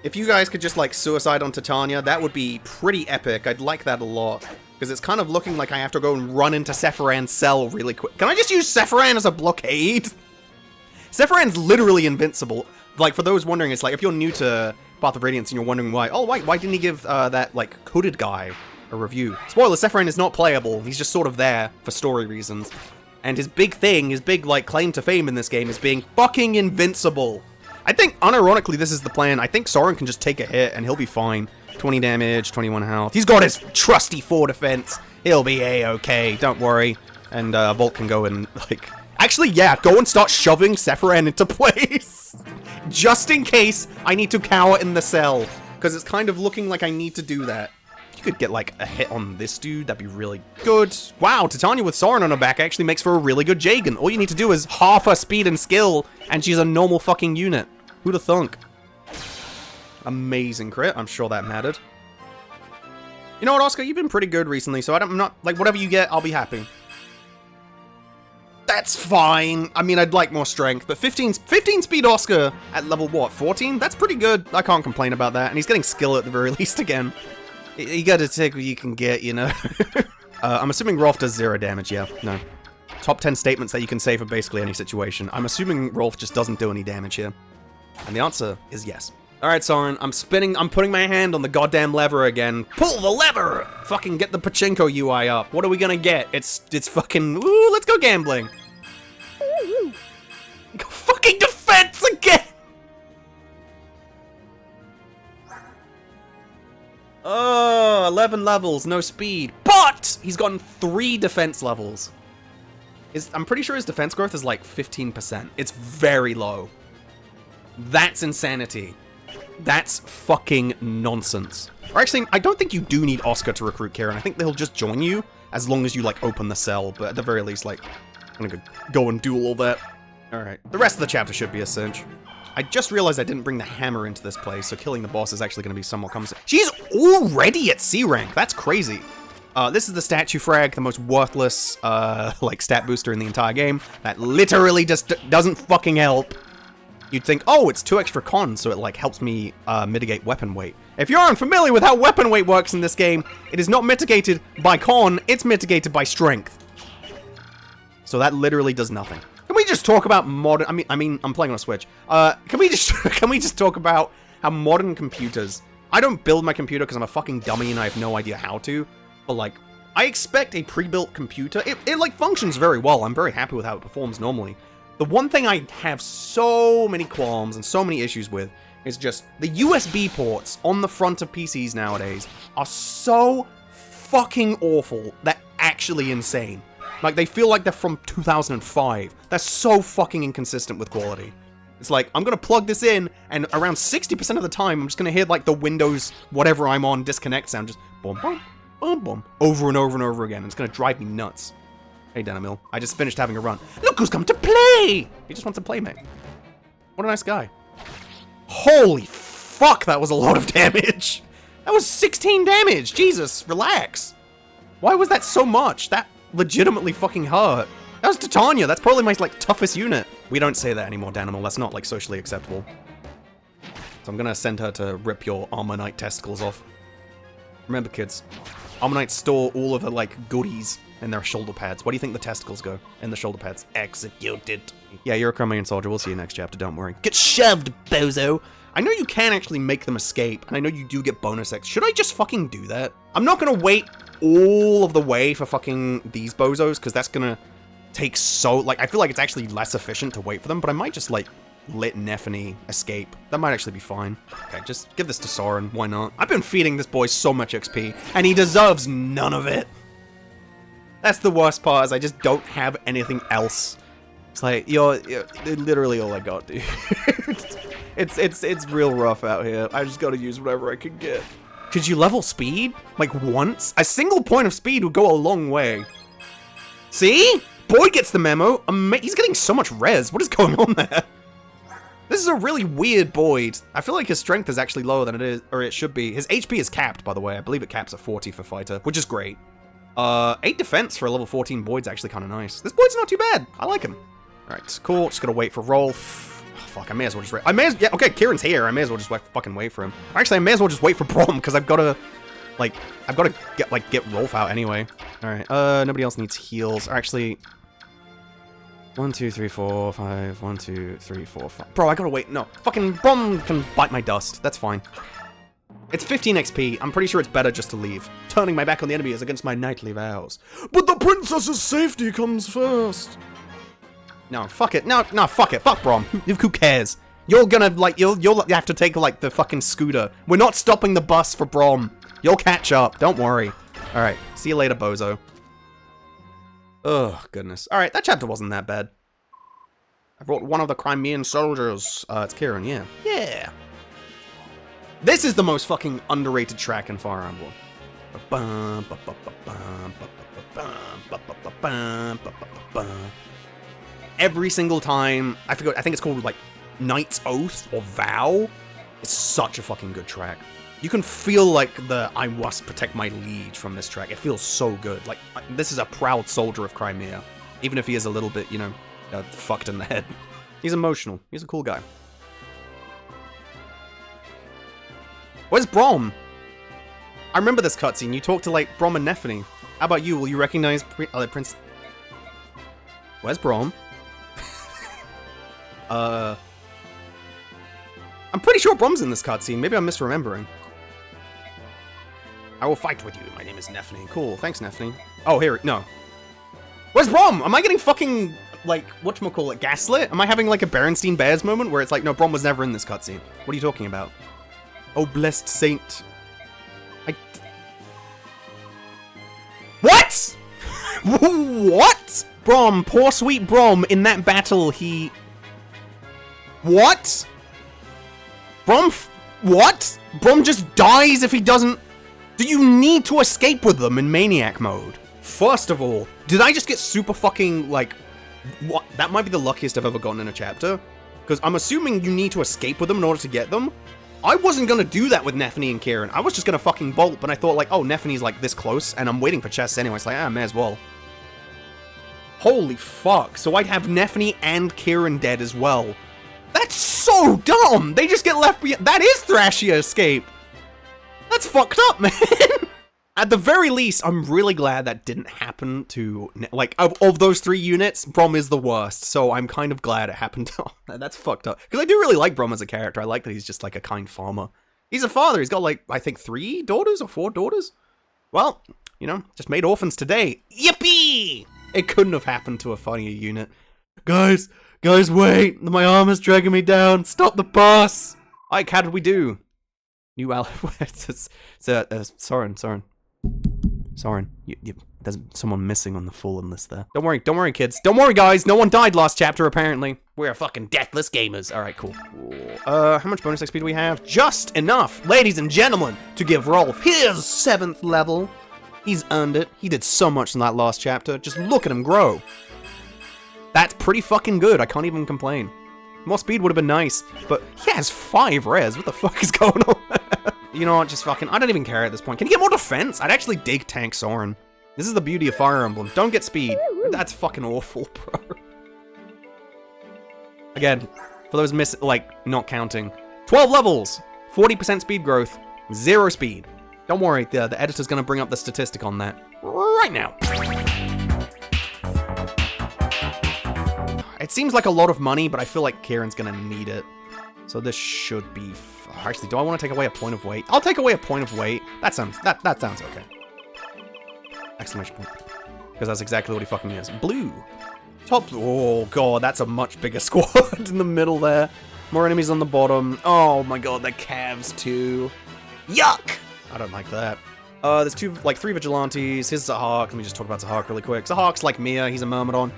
If you guys could just, like, suicide on Titania, that would be pretty epic. I'd like that a lot. Because it's kind of looking like I have to go and run into Sephiroth's cell really quick. Can I just use Sephiroth as a blockade? Sephiroth's literally invincible. Like, for those wondering, it's like, if you're new to Path of Radiance and you're wondering why, oh, why didn't he give that, like, hooded guy a review? Spoiler, Sephiroth is not playable. He's just sort of there for story reasons. And his big thing, his big, like, claim to fame in this game is being fucking invincible. I think, unironically, this is the plan. I think Soren can just take a hit and he'll be fine. 20 damage, 21 health. He's got his trusty 4 defense. He'll be a-okay, don't worry. And Volt can go and, like... Actually, yeah, go and start shoving Sephiroth into place. Just in case I need to cower in the cell. Because it's kind of looking like I need to do that. If you could get, like, a hit on this dude, that'd be really good. Wow, Titania with Soren on her back actually makes for a really good Jagan. All you need to do is half her speed and skill, and she's a normal fucking unit. Who'da thunk? Amazing crit. I'm sure that mattered. You know what, Oscar? You've been pretty good recently, so I'm not... Like, whatever you get, I'll be happy. That's fine. I mean, I'd like more strength, but 15 speed Oscar at level, what, 14? That's pretty good. I can't complain about that. And he's getting skill at the very least again. You gotta take what you can get, you know? I'm assuming Rolf does 0 damage, yeah. No. Top 10 statements that you can say for basically any situation. I'm assuming Rolf just doesn't do any damage here. And the answer is yes. Alright, Soren, I'm putting my hand on the goddamn lever again. Pull the lever! Fucking get the Pachinko UI up. What are we gonna get? It's fucking, ooh, let's go gambling. Fucking defense again! Oh, 11 levels, no speed. But he's gotten 3 defense levels. I'm pretty sure his defense growth is like 15%. It's very low. That's insanity. That's fucking nonsense. Or actually, I don't think you do need Oscar to recruit Kieran. I think they'll just join you as long as you, like, open the cell. But at the very least, like, I'm gonna go and do all that. Alright, the rest of the chapter should be a cinch. I just realized I didn't bring the hammer into this place, so killing the boss is actually gonna be somewhat cumbersome. She's already at C rank. That's crazy. This is the statue frag, the most worthless, like, stat booster in the entire game. That literally just doesn't fucking help. You'd think, oh, it's 2 extra cons, so it, like, helps me mitigate weapon weight. If you're unfamiliar with how weapon weight works in this game, it is not mitigated by con, it's mitigated by strength. So that literally does nothing. Can we just talk about modern... I mean, I'm playing on a Switch. Can we just talk about how modern computers... I don't build my computer because I'm a fucking dummy and I have no idea how to, but, like, I expect a pre-built computer... It, like, functions very well. I'm very happy with how it performs normally. The one thing I have so many qualms and so many issues with is just the USB ports on the front of PCs nowadays are so fucking awful. They're actually insane. Like, they feel like they're from 2005. They're so fucking inconsistent with quality. It's like, I'm gonna plug this in, and around 60% of the time, I'm just gonna hear, like, the Windows, whatever I'm on, disconnect sound, just boom, boom, boom, boom, over and over and over again. It's gonna drive me nuts. Hey, Danamil. I just finished having a run. Look who's come to play! He just wants to play, mate. What a nice guy. Holy fuck, that was a lot of damage. That was 16 damage. Jesus, relax. Why was that so much? That legitimately fucking hurt. That was Titania. That's probably my, like, toughest unit. We don't say that anymore, Danimal. That's not, like, socially acceptable. So I'm gonna send her to rip your Iron-Maniac testicles off. Remember, kids, Iron-Maniacs store all of the, like, goodies in their shoulder pads. Where do you think the testicles go? In the shoulder pads. Executed. Yeah, you're a Crimean soldier. We'll see you next chapter. Don't worry. Get shoved, bozo. I know you can actually make them escape, and I know you do get bonus X. Should I just fucking do that? I'm not gonna wait all of the way for fucking these bozos, because that's gonna take so... Like, I feel like it's actually less efficient to wait for them, but I might just, like, let Nephany escape. That might actually be fine. Okay, just give this to Soren. Why not? I've been feeding this boy so much XP, and he deserves none of it. That's the worst part, is I just don't have anything else. It's like, you're literally all I got, dude. It's real rough out here. I just gotta use whatever I can get. Could you level speed? Like, once? A single point of speed would go a long way. See? Boyd gets the memo. He's getting so much res. What is going on there? This is a really weird Boyd. I feel like his strength is actually lower than it is, or it should be. His HP is capped, by the way. I believe it caps at 40 for fighter, which is great. 8 defense for a level 14 Boyd's actually kind of nice. This Boyd's not too bad. I like him. Alright, cool. Just gotta wait for Rolf. Oh, fuck, I may as well just wait. Yeah, okay, Kieran's here. I may as well just fucking wait for him. Actually, I may as well just wait for Brom, because I've gotta get Rolf out anyway. Alright, nobody else needs heals. Or actually... 1, 2, 3, 4, 5. 1, 2, 3, 4, 5. Bro, I gotta wait. No. Fucking Brom can bite my dust. That's fine. It's 15 XP. I'm pretty sure it's better just to leave. Turning my back on the enemy is against my knightly vows. But the princess's safety comes first. No, fuck it. No, fuck it. Fuck Brom. Who cares? You're gonna, like, you'll have to take, like, the fucking scooter. We're not stopping the bus for Brom. You'll catch up. Don't worry. Alright. See you later, bozo. Oh, goodness. Alright, that chapter wasn't that bad. I brought one of the Crimean soldiers. It's Kieran, yeah. Yeah! This is the most fucking underrated track in Fire Emblem. Every single time, I think it's called, like, Knight's Oath or Vow. It's such a fucking good track. You can feel, like, the I must protect my liege from this track. It feels so good. Like, this is a proud soldier of Crimea. Even if he is a little bit, you know, fucked in the head. He's emotional. He's a cool guy. Where's Brom? I remember this cutscene. You talk to, like, Brom and Nephany. How about you? Will you recognize Prince... Where's Brom? I'm pretty sure Brom's in this cutscene. Maybe I'm misremembering. I will fight with you. My name is Nephany. Cool. Thanks, Nephany. Oh, here. No. Where's Brom? Am I getting fucking, like, whatchamacallit, gaslit? Am I having, like, a Berenstein Bears moment where it's like, no, Brom was never in this cutscene? What are you talking about? Oh, blessed saint. What? What? Brom, poor sweet Brom, in that battle, he... What? Brom, what? Brom just dies if he doesn't... Do you need to escape with them in Maniac mode? First of all, did I just get super fucking, like... What? That might be the luckiest I've ever gotten in a chapter. Because I'm assuming you need to escape with them in order to get them. I wasn't gonna do that with Nephany and Kieran. I was just gonna fucking bolt, but I thought, like, oh, Nephany's, like, this close, and I'm waiting for chests anyway. It's like, may as well. Holy fuck. So I'd have Nephany and Kieran dead as well. That's so dumb! They just get left behind. That is Thrashia escape! That's fucked up, man! At the very least, I'm really glad that didn't happen to... Like, of those 3 units, Brom is the worst, so I'm kind of glad it happened to... That's fucked up. Because I do really like Brom as a character. I like that he's just, like, a kind farmer. He's a father. He's got, like, I think 3 daughters or 4 daughters? Well, you know, just made orphans today. Yippee! It couldn't have happened to a funnier unit. Guys, wait! My arm is dragging me down! Stop the bus! Ike, how did we do? New ally... Soren. Soren, there's someone missing on the fallen list there. Don't worry, kids. Don't worry, guys. No one died last chapter, apparently. We're fucking deathless gamers. All right, cool. How much bonus XP do we have? Just enough, ladies and gentlemen, to give Rolf his 7th level. He's earned it. He did so much in that last chapter. Just look at him grow. That's pretty fucking good. I can't even complain. More speed would have been nice, but he has 5 res. What the fuck is going on? You know what, just fucking, I don't even care at this point. Can you get more defense? I'd actually dig tank Soren. This is the beauty of Fire Emblem. Don't get speed. That's fucking awful, bro. Again, for those not counting. 12 levels, 40% speed growth, 0 speed. Don't worry, the editor's gonna bring up the statistic on that right now. It seems like a lot of money, but I feel like Kieran's gonna need it. So this should be... Actually, do I want to take away a point of weight? I'll take away a point of weight. That sounds okay. Exclamation point. Because that's exactly what he fucking is. Blue. Top... Oh, God, that's a much bigger squad in the middle there. More enemies on the bottom. Oh, my God, they're calves, too. Yuck! I don't like that. There's 3 vigilantes. Here's Zahak. Let me just talk about Zahak really quick. Zahak's like Mia. He's a Myrmidon.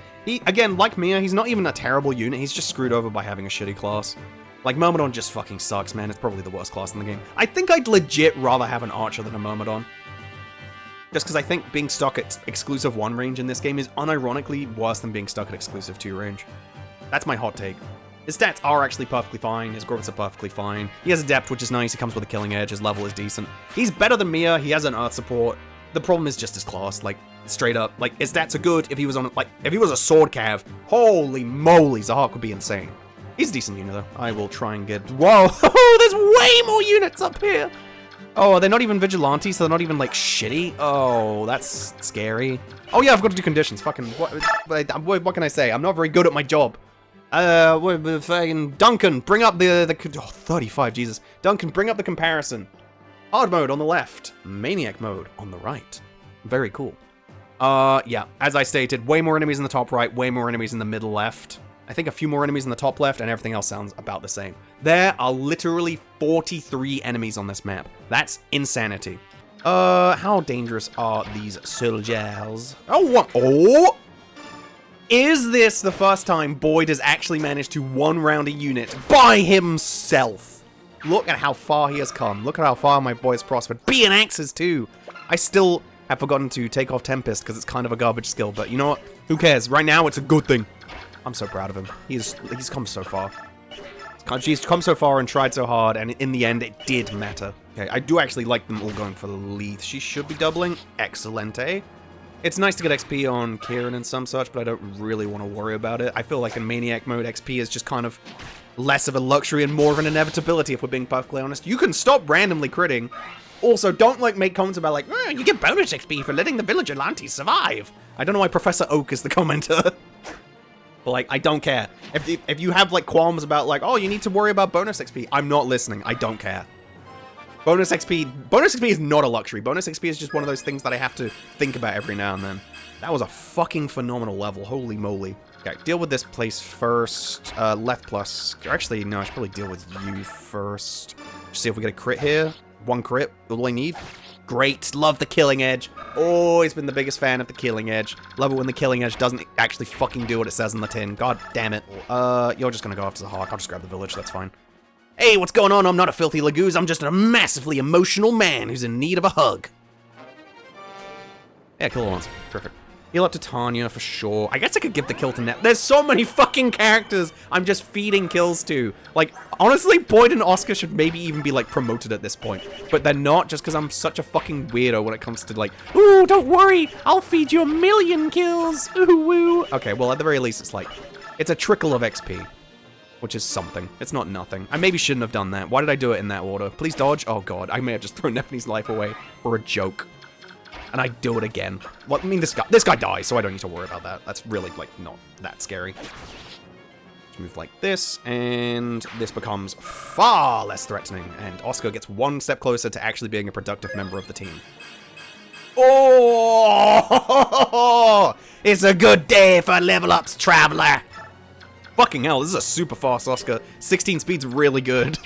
Again, like Mia, he's not even a terrible unit. He's just screwed over by having a shitty class. Like, Myrmidon just fucking sucks, man. It's probably the worst class in the game. I think I'd legit rather have an Archer than a Myrmidon. Just because I think being stuck at exclusive 1 range in this game is unironically worse than being stuck at exclusive 2 range. That's my hot take. His stats are actually perfectly fine. His growths are perfectly fine. He has Adept, which is nice. He comes with a killing edge. His level is decent. He's better than Mia. He has an Earth support. The problem is just his class. Like, straight up. Like, his stats are good if he was on, like, if he was a sword cav. Holy moly, Zahak would be insane. He's a decent unit, though. I will try and get... Whoa! There's way more units up here! Oh, they're not even vigilantes, so they're not even, like, shitty? Oh, that's scary. Oh, yeah, I've got to do conditions. Fucking... What can I say? I'm not very good at my job. Fucking... Duncan, bring up the... Oh, 35, Jesus. Duncan, bring up the comparison. Hard mode on the left. Maniac mode on the right. Very cool. Yeah, as I stated, way more enemies in the top right, way more enemies in the middle left. I think a few more enemies in the top left, and everything else sounds about the same. There are literally 43 enemies on this map. That's insanity. How dangerous are these soldiers? Oh, what? Oh! Is this the first time Boyd has actually managed to one-round a unit by himself? Look at how far he has come. Look at how far my boy has prospered. Being axes, too. I still have forgotten to take off Tempest because it's kind of a garbage skill, but you know what? Who cares? Right now, it's a good thing. I'm so proud of him. He's come so far. He's come so far and tried so hard, and in the end, it did matter. Okay, I do actually like them all going for the Leith. She should be doubling. Excellente. It's nice to get XP on Kieran and some such, but I don't really want to worry about it. I feel like in Maniac mode, XP is just kind of less of a luxury and more of an inevitability, if we're being perfectly honest. You can stop randomly critting. Also, don't, like, make comments about, like, you get bonus XP for letting the vigilantes survive. I don't know why Professor Oak is the commenter. But, like, I don't care. If you have, like, qualms about, like, oh, you need to worry about bonus XP, I'm not listening. I don't care. Bonus XP is not a luxury. Bonus XP is just one of those things that I have to think about every now and then. That was a fucking phenomenal level. Holy moly. Okay, deal with this place first. Left plus. Actually, no, I should probably deal with you first. See if we get a crit here. One crit. All I need. Great. Love the killing edge. Always been the biggest fan of the killing edge. Love it when the killing edge doesn't actually fucking do what it says in the tin. God damn it. You're just gonna go after the hawk. I'll just grab the village. That's fine. Hey, what's going on? I'm not a filthy lagoose. I'm just a massively emotional man who's in need of a hug. Yeah, kill her once. Perfect. Heal up to Tanya for sure. I guess I could give the kill to Nep. There's so many fucking characters I'm just feeding kills to. Like, honestly, Boyd and Oscar should maybe even be, like, promoted at this point. But they're not, just because I'm such a fucking weirdo when it comes to, like, ooh, don't worry, I'll feed you 1,000,000 kills. Ooh, woo. Okay, well, at the very least, it's like, it's a trickle of XP. Which is something. It's not nothing. I maybe shouldn't have done that. Why did I do it in that order? Please dodge. Oh god, I may have just thrown Nephine's life away for a joke. And I do it again. Well, I mean, this guy dies, so I don't need to worry about that. That's really, like, not that scary. Let's move like this, and this becomes far less threatening. And Oscar gets one step closer to actually being a productive member of the team. Oh! It's a good day for level ups, traveler! Fucking hell, this is a super fast Oscar. 16 speed's really good.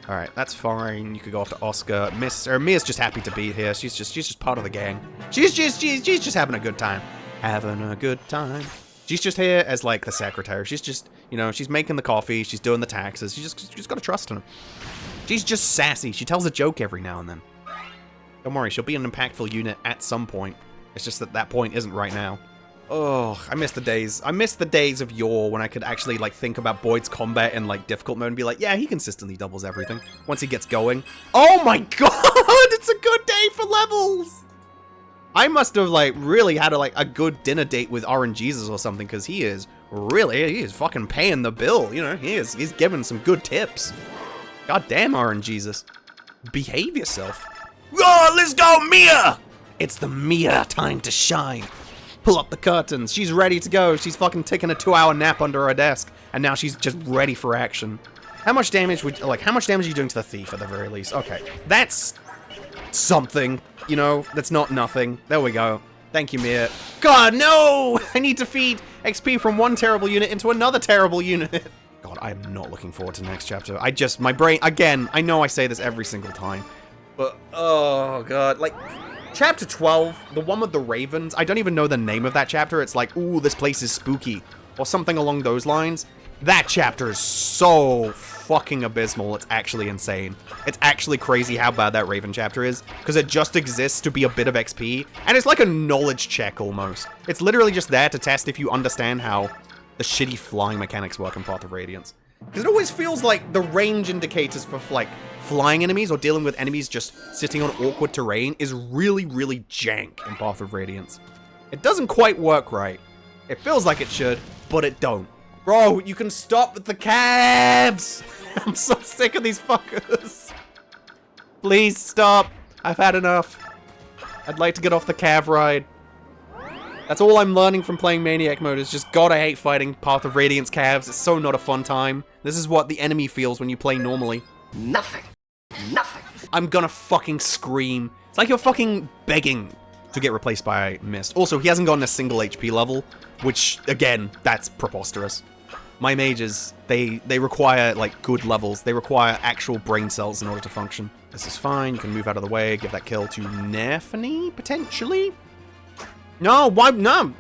Alright, that's fine. You could go after Oscar. Mia's just happy to be here. She's just part of the gang. She's just having a good time. Having a good time. She's just here as, like, the secretary. She's just, you know, she's making the coffee. She's doing the taxes. You just gotta trust in her. She's just sassy. She tells a joke every now and then. Don't worry, she'll be an impactful unit at some point. It's just that point isn't right now. Oh, I miss the days. I miss the days of yore when I could actually, like, think about Boyd's combat in, like, difficult mode and be like, yeah, he consistently doubles everything once he gets going. Oh my god! It's a good day for levels! I must have, like, really had, a good dinner date with RNGesus or something, because he is fucking paying the bill, you know? He's giving some good tips. God damn, RNGesus. Behave yourself. Oh, let's go, Mia! It's the Mia time to shine. Pull up the curtains. She's ready to go. She's fucking taking a 2-hour nap under her desk, and now she's just ready for action. How much damage are you doing to the thief at the very least? Okay, that's something, you know, that's not nothing. There we go. Thank you, Mia. God, no! I need to feed XP from one terrible unit into another terrible unit. God, I am not looking forward to the next chapter. My brain, again, I know I say this every single time, but, oh god, like, Chapter 12, the one with the ravens, I don't even know the name of that chapter. It's like, ooh, this place is spooky, or something along those lines. That chapter is so fucking abysmal, it's actually insane. It's actually crazy how bad that raven chapter is, because it just exists to be a bit of XP, and it's like a knowledge check almost. It's literally just there to test if you understand how the shitty flying mechanics work in Path of Radiance. Because it always feels like the range indicators for, like, flying enemies or dealing with enemies just sitting on awkward terrain is really, really jank in Path of Radiance. It doesn't quite work right. It feels like it should, but it don't. Bro, you can stop with the cabs! I'm so sick of these fuckers. Please stop. I've had enough. I'd like to get off the cab ride. That's all I'm learning from playing Maniac mode, is just god I hate fighting Path of Radiance calves. It's so not a fun time. This is what the enemy feels when you play normally. Nothing. Nothing. I'm gonna fucking scream. It's like you're fucking begging to get replaced by Mist. Also, he hasn't gotten a single HP level, which, again, that's preposterous. My mages, they require, like, good levels. They require actual brain cells in order to function. This is fine. You can move out of the way, give that kill to Nephany, potentially. No, why? No.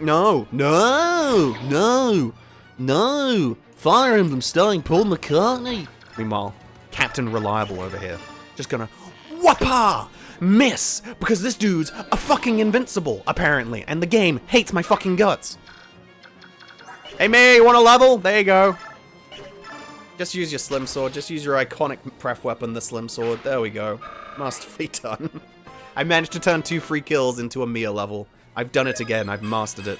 Fire Emblem starring Paul McCartney. Meanwhile, Captain Reliable over here. Just gonna whoppa! Miss! Because this dude's a fucking invincible, apparently, and the game hates my fucking guts. Hey, May, you want a level? There you go. Just use your Slim Sword. Just use your iconic pref weapon, the Slim Sword. There we go. Masterfully done. I managed to turn 2 free kills into a Mia level. I've done it again. I've mastered it.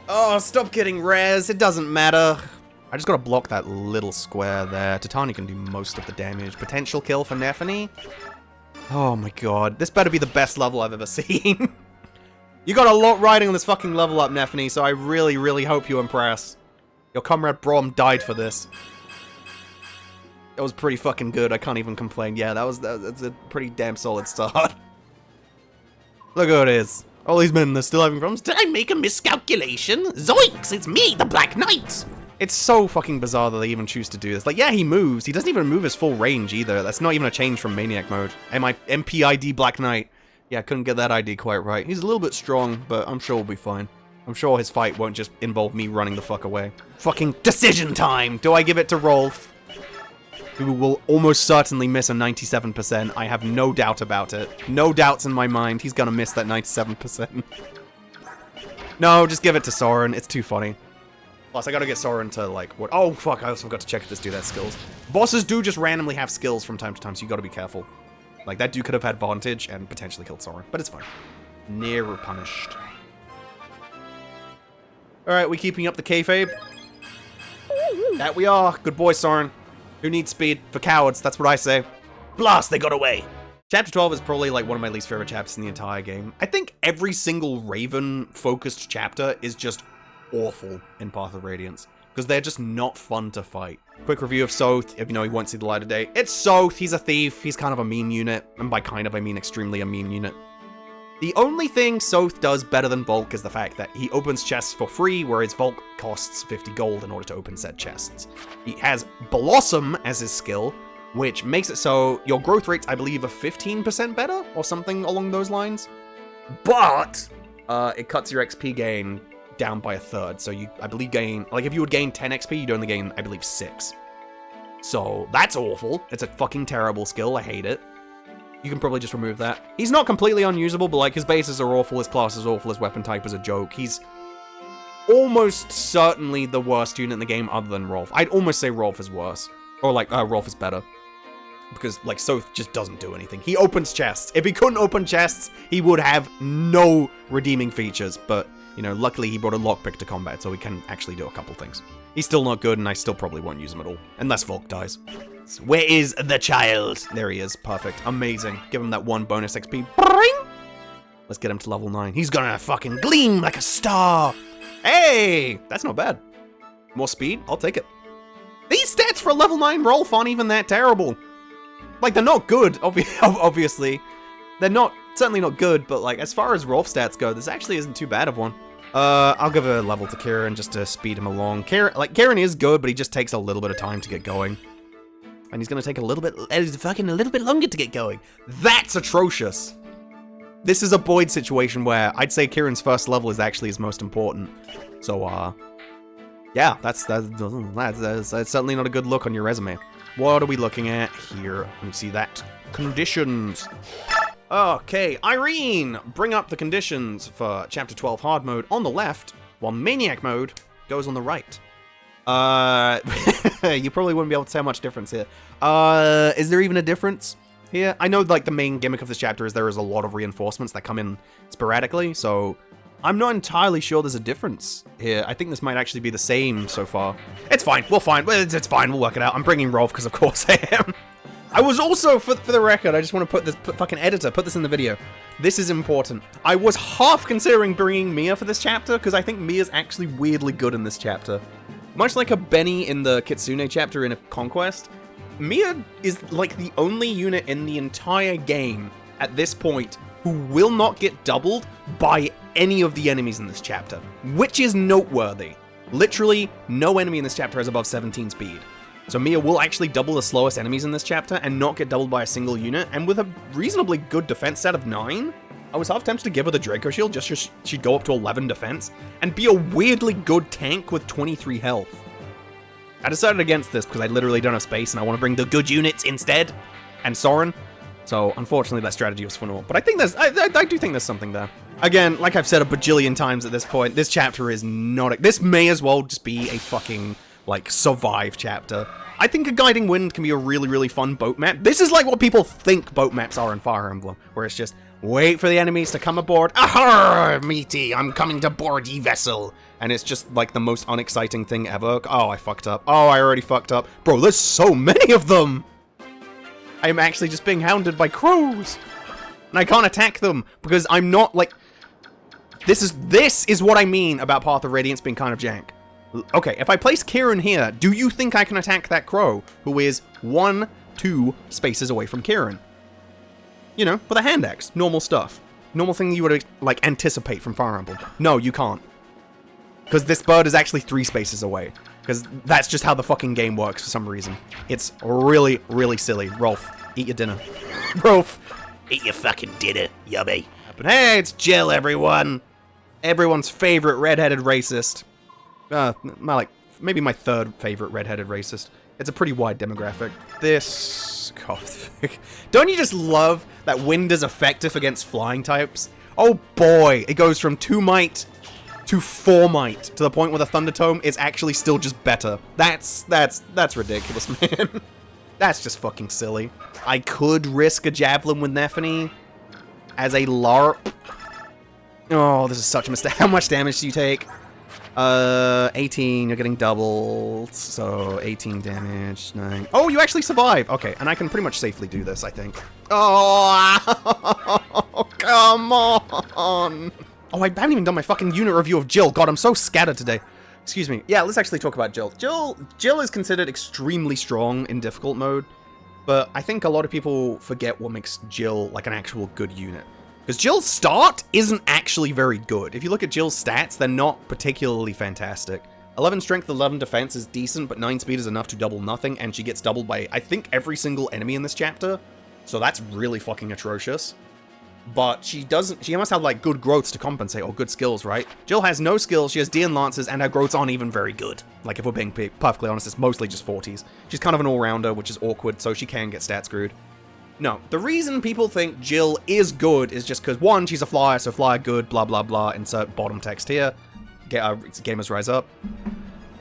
Oh, stop getting rares. It doesn't matter. I just gotta block that little square there. Titania can do most of the damage. Potential kill for Nephany. Oh my god. This better be the best level I've ever seen. You got a lot riding on this fucking level up, Nephany, so I really, really hope you impress. Your comrade Brom died for this. That was pretty fucking good. I can't even complain. Yeah, that's a pretty damn solid start. Look who it is. All these men, they're still having problems. Did I make a miscalculation? Zoinks! It's me, the Black Knight! It's so fucking bizarre that they even choose to do this. Like, yeah, he moves. He doesn't even move his full range either. That's not even a change from Maniac mode. MPID Black Knight. Yeah, couldn't get that ID quite right. He's a little bit strong, but I'm sure we'll be fine. I'm sure his fight won't just involve me running the fuck away. Fucking decision time! Do I give it to Rolf? Who will almost certainly miss a 97%. I have no doubt about it. No doubts in my mind. He's gonna miss that 97%. No, just give it to Soren. It's too funny. Plus, I gotta get Soren to, like, what? Oh, fuck, I also forgot to check if this dude has skills. Bosses do just randomly have skills from time to time, so you gotta be careful. Like, that dude could have had Vantage and potentially killed Soren, but it's fine. Never punished. Alright, we keeping up the kayfabe? That we are. Good boy, Soren. Who needs speed? For cowards, that's what I say. Blast, they got away! Chapter 12 is probably, like, one of my least favorite chapters in the entire game. I think every single Raven-focused chapter is just awful in Path of Radiance, because they're just not fun to fight. Quick review of Soth, if you know he won't see the light of day. It's Soth, he's a thief, he's kind of a meme unit, and by kind of I mean extremely a meme unit. The only thing Soth does better than Volk is the fact that he opens chests for free, whereas Volk costs 50 gold in order to open said chests. He has Blossom as his skill, which makes it so your growth rates, I believe, are 15% better, or something along those lines. But it cuts your XP gain down by 1/3, so you, I believe, gain, like, if you would gain 10 XP, you'd only gain, I believe, 6. So that's awful. It's a fucking terrible skill. I hate it. You can probably just remove that. He's not completely unusable, but, like, his bases are awful, his class is awful, his weapon type is a joke. He's almost certainly the worst unit in the game other than Rolf. I'd almost say Rolf is worse. Or, like, Rolf is better. Because, like, Soth just doesn't do anything. He opens chests. If he couldn't open chests, he would have no redeeming features. But, you know, luckily he brought a lockpick to combat, so he can actually do a couple things. He's still not good, and I still probably won't use him at all. Unless Volk dies. So where is the child? There he is. Perfect. Amazing. Give him that 1 bonus XP. Bring! Let's get him to level 9. He's gonna fucking gleam like a star. Hey! That's not bad. More speed? I'll take it. These stats for a level 9 Rolf aren't even that terrible. Like, they're not good, obviously. They're not, certainly not good, but, like, as far as Rolf stats go, this actually isn't too bad of one. I'll give a level to Kieran just to speed him along. Kieran is good, but he just takes a little bit of time to get going. And he's gonna take a little bit longer to get going. That's atrocious. This is a Boyd situation where I'd say Kieran's first level is actually his most important. So, yeah, that's certainly not a good look on your resume. What are we looking at here? Let me see that. Conditions. Okay, Irene! Bring up the conditions for Chapter 12 Hard Mode on the left, while Maniac Mode goes on the right. You probably wouldn't be able to tell much difference here. Is there even a difference here? I know, like, the main gimmick of this chapter is there is a lot of reinforcements that come in sporadically, so I'm not entirely sure there's a difference here. I think this might actually be the same so far. It's fine. We'll find. It's fine. We'll work it out. I'm bringing Rolf because, of course, I am. I was also, for the record, I just want to put this, fucking editor, put this in the video. This is important. I was half considering bringing Mia for this chapter because I think Mia's actually weirdly good in this chapter. Much like a Benny in the Kitsune chapter in a Conquest, Mia is like the only unit in the entire game at this point who will not get doubled by any of the enemies in this chapter, which is noteworthy. Literally, no enemy in this chapter has above 17 speed. So Mia will actually double the slowest enemies in this chapter and not get doubled by a single unit, and with a reasonably good defense stat of 9, I was half tempted to give her the Draco Shield just so she'd go up to 11 defense and be a weirdly good tank with 23 health. I decided against this because I literally don't have space and I want to bring the good units instead and Soren. So unfortunately that strategy was for naught. But I think I do think there's something there. Again, like I've said a bajillion times at this point, this chapter is not... This may as well just be a fucking, like, survive chapter. I think a Guiding Wind can be a really, really fun boat map. This is like what people think boat maps are in Fire Emblem, where it's just, wait for the enemies to come aboard. Ahar, meaty, I'm coming to board ye vessel. And it's just like the most unexciting thing ever. Oh, I fucked up. Oh, I already fucked up. Bro, there's so many of them. I'm actually just being hounded by crows. And I can't attack them because I'm not like... This is what I mean about Path of Radiance being kind of jank. Okay, if I place Kieran here, do you think I can attack that crow, who is 1-2 spaces away from Kieran? You know, with a hand axe. Normal stuff. Normal thing you would, like, anticipate from Fire Emblem. No, you can't. Because this bird is actually 3 spaces away. Because that's just how the fucking game works for some reason. It's really, really silly. Rolf, eat your dinner. Rolf, eat your fucking dinner, yummy. But hey, it's Jill, everyone. Everyone's favorite redheaded racist. Maybe my third favorite redheaded racist. It's a pretty wide demographic. This... God. Don't you just love that wind is effective against flying types? Oh boy, it goes from 2 might to 4 might to the point where the Thunder Tome is actually still just better. That's ridiculous, man. That's just fucking silly. I could risk a Javelin with Nephany as a LARP. Oh, this is such a mistake. How much damage do you take? 18, you're getting doubled, so 18 damage, 9. Oh, you actually survive! Okay, and I can pretty much safely do this, I think. Oh, come on! Oh, I haven't even done my fucking unit review of Jill. God, I'm so scattered today. Excuse me. Yeah, let's actually talk about Jill. Jill is considered extremely strong in difficult mode, but I think a lot of people forget what makes Jill like an actual good unit. Because Jill's start isn't actually very good. If you look at Jill's stats, they're not particularly fantastic. 11 strength, 11 defense is decent, but 9 speed is enough to double nothing, and she gets doubled by, I think, every single enemy in this chapter. So that's really fucking atrocious. But she must have, like, good growths to compensate, or good skills, right? Jill has no skills, she has D and Lances, and her growths aren't even very good. Like, if we're being perfectly honest, it's mostly just 40s. She's kind of an all-rounder, which is awkward, so she can get stat screwed. No, the reason people think Jill is good is just because, 1, she's a flyer, so flyer good, blah, blah, blah, insert bottom text here, gamers rise up.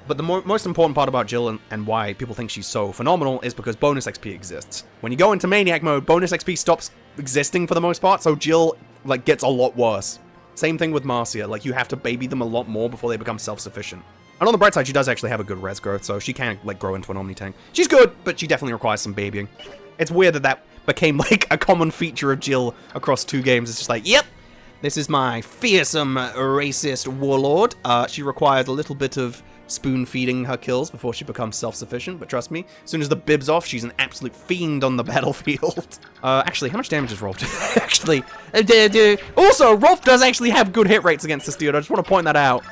But the most important part about Jill and why people think she's so phenomenal is because bonus XP exists. When you go into Maniac mode, bonus XP stops existing for the most part, so Jill, like, gets a lot worse. Same thing with Marcia, like, you have to baby them a lot more before they become self-sufficient. And on the bright side, she does actually have a good res growth, so she can, like, grow into an Omni tank. She's good, but she definitely requires some babying. It's weird that became, like, a common feature of Jill across 2 games. It's just like, yep, this is my fearsome racist warlord. She requires a little bit of spoon-feeding her kills before she becomes self-sufficient, but trust me, as soon as the bib's off, she's an absolute fiend on the battlefield. Actually, how much damage is Rolf? Actually, also, Rolf does actually have good hit rates against this dude. I just want to point that out.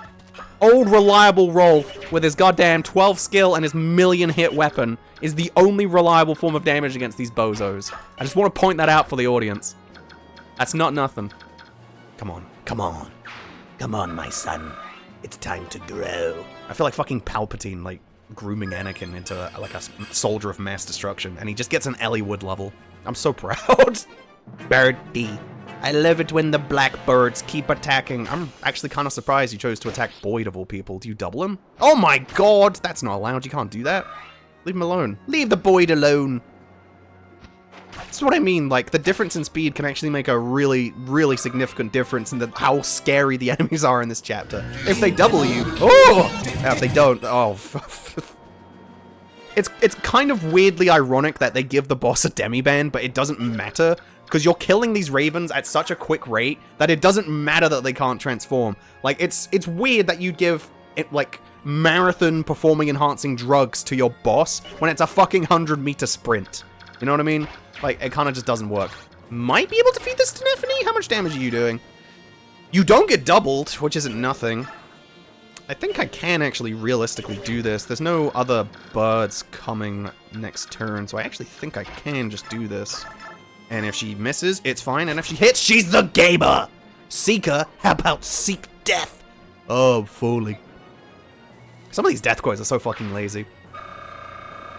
Old reliable Rolf with his goddamn 12 skill and his million hit weapon is the only reliable form of damage against these bozos. I just want to point that out for the audience. That's not nothing. Come on, come on. Come on, my son. It's time to grow. I feel like fucking Palpatine, like, grooming Anakin into, like, a soldier of mass destruction, and he just gets an Elliewood level. I'm so proud. Birdie. I love it when the blackbirds keep attacking. I'm actually kind of surprised you chose to attack Boyd of all people. Do you double him? Oh my god! That's not allowed. You can't do that. Leave him alone. Leave the Boyd alone. That's what I mean. Like, the difference in speed can actually make a really, really significant difference in how scary the enemies are in this chapter. If they double you... Oh! Yeah, if they don't... Oh. It's kind of weirdly ironic that they give the boss a demi-ban, but it doesn't matter. Because you're killing these ravens at such a quick rate that it doesn't matter that they can't transform. Like, it's weird that you give it, like, marathon performing enhancing drugs to your boss when it's a fucking 100-meter sprint. You know what I mean? Like, it kind of just doesn't work. Might be able to feed this to Nephany? How much damage are you doing? You don't get doubled, which isn't nothing. I think I can actually realistically do this. There's no other birds coming next turn, so I actually think I can just do this. And if she misses, it's fine. And if she hits, she's the gamer. Seeker, how about seek death? Oh, fully. Some of these death quotes are so fucking lazy.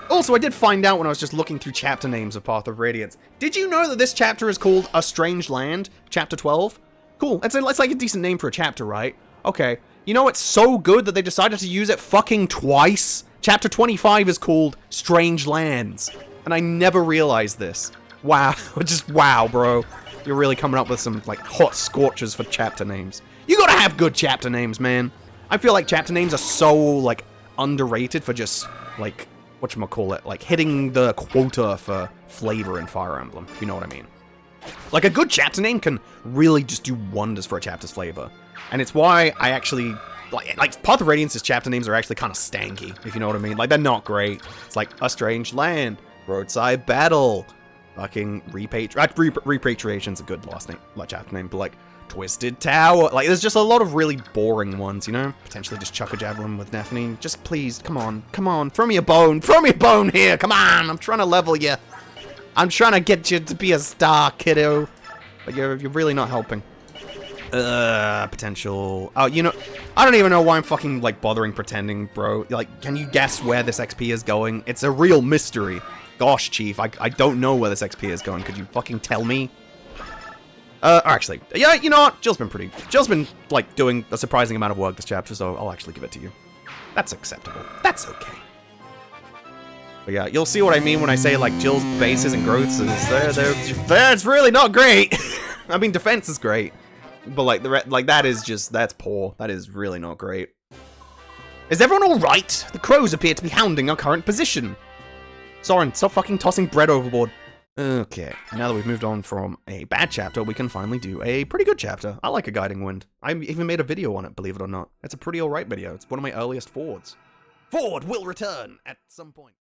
Also, I did find out when I was just looking through chapter names of Path of Radiance. Did you know that this chapter is called A Strange Land, chapter 12? Cool. It's like a decent name for a chapter, right? Okay. You know, it's so good that they decided to use it fucking twice. Chapter 25 is called Strange Lands. And I never realized this. Wow. Just wow, bro. You're really coming up with some, like, hot scorchers for chapter names. You gotta have good chapter names, man. I feel like chapter names are so, like, underrated for just, like, whatchamacallit, like, hitting the quota for flavor in Fire Emblem, if you know what I mean. Like, a good chapter name can really just do wonders for a chapter's flavor. And it's why I actually, like Path of Radiance's chapter names are actually kind of stanky, if you know what I mean. Like, they're not great. It's like, A Strange Land, Roadside Battle, fucking Repatriation's a good last name, like chapter name, but like, Twisted Tower. Like, there's just a lot of really boring ones, you know? Potentially just chuck a javelin with Nephine. Just please, come on, throw me a bone here, come on, I'm trying to level you. I'm trying to get you to be a star, kiddo. But you're really not helping. Potential. Oh, you know, I don't even know why I'm fucking, like, bothering pretending, bro. Like, can you guess where this XP is going? It's a real mystery. Gosh, Chief, I don't know where this XP is going. Could you fucking tell me? Actually, yeah, you know what? Jill's been, like, doing a surprising amount of work this chapter, so I'll actually give it to you. That's acceptable. That's okay. But yeah, you'll see what I mean when I say, like, Jill's bases and growths is it's really not great. I mean, defense is great, but like that is just, that's poor. That is really not great. Is everyone all right? The crows appear to be hounding our current position. Soren, stop fucking tossing bread overboard. Okay, now that we've moved on from a bad chapter, we can finally do a pretty good chapter. I like A Guiding Wind. I even made a video on it, believe it or not. It's a pretty alright video. It's one of my earliest forwards. Ford will return at some point.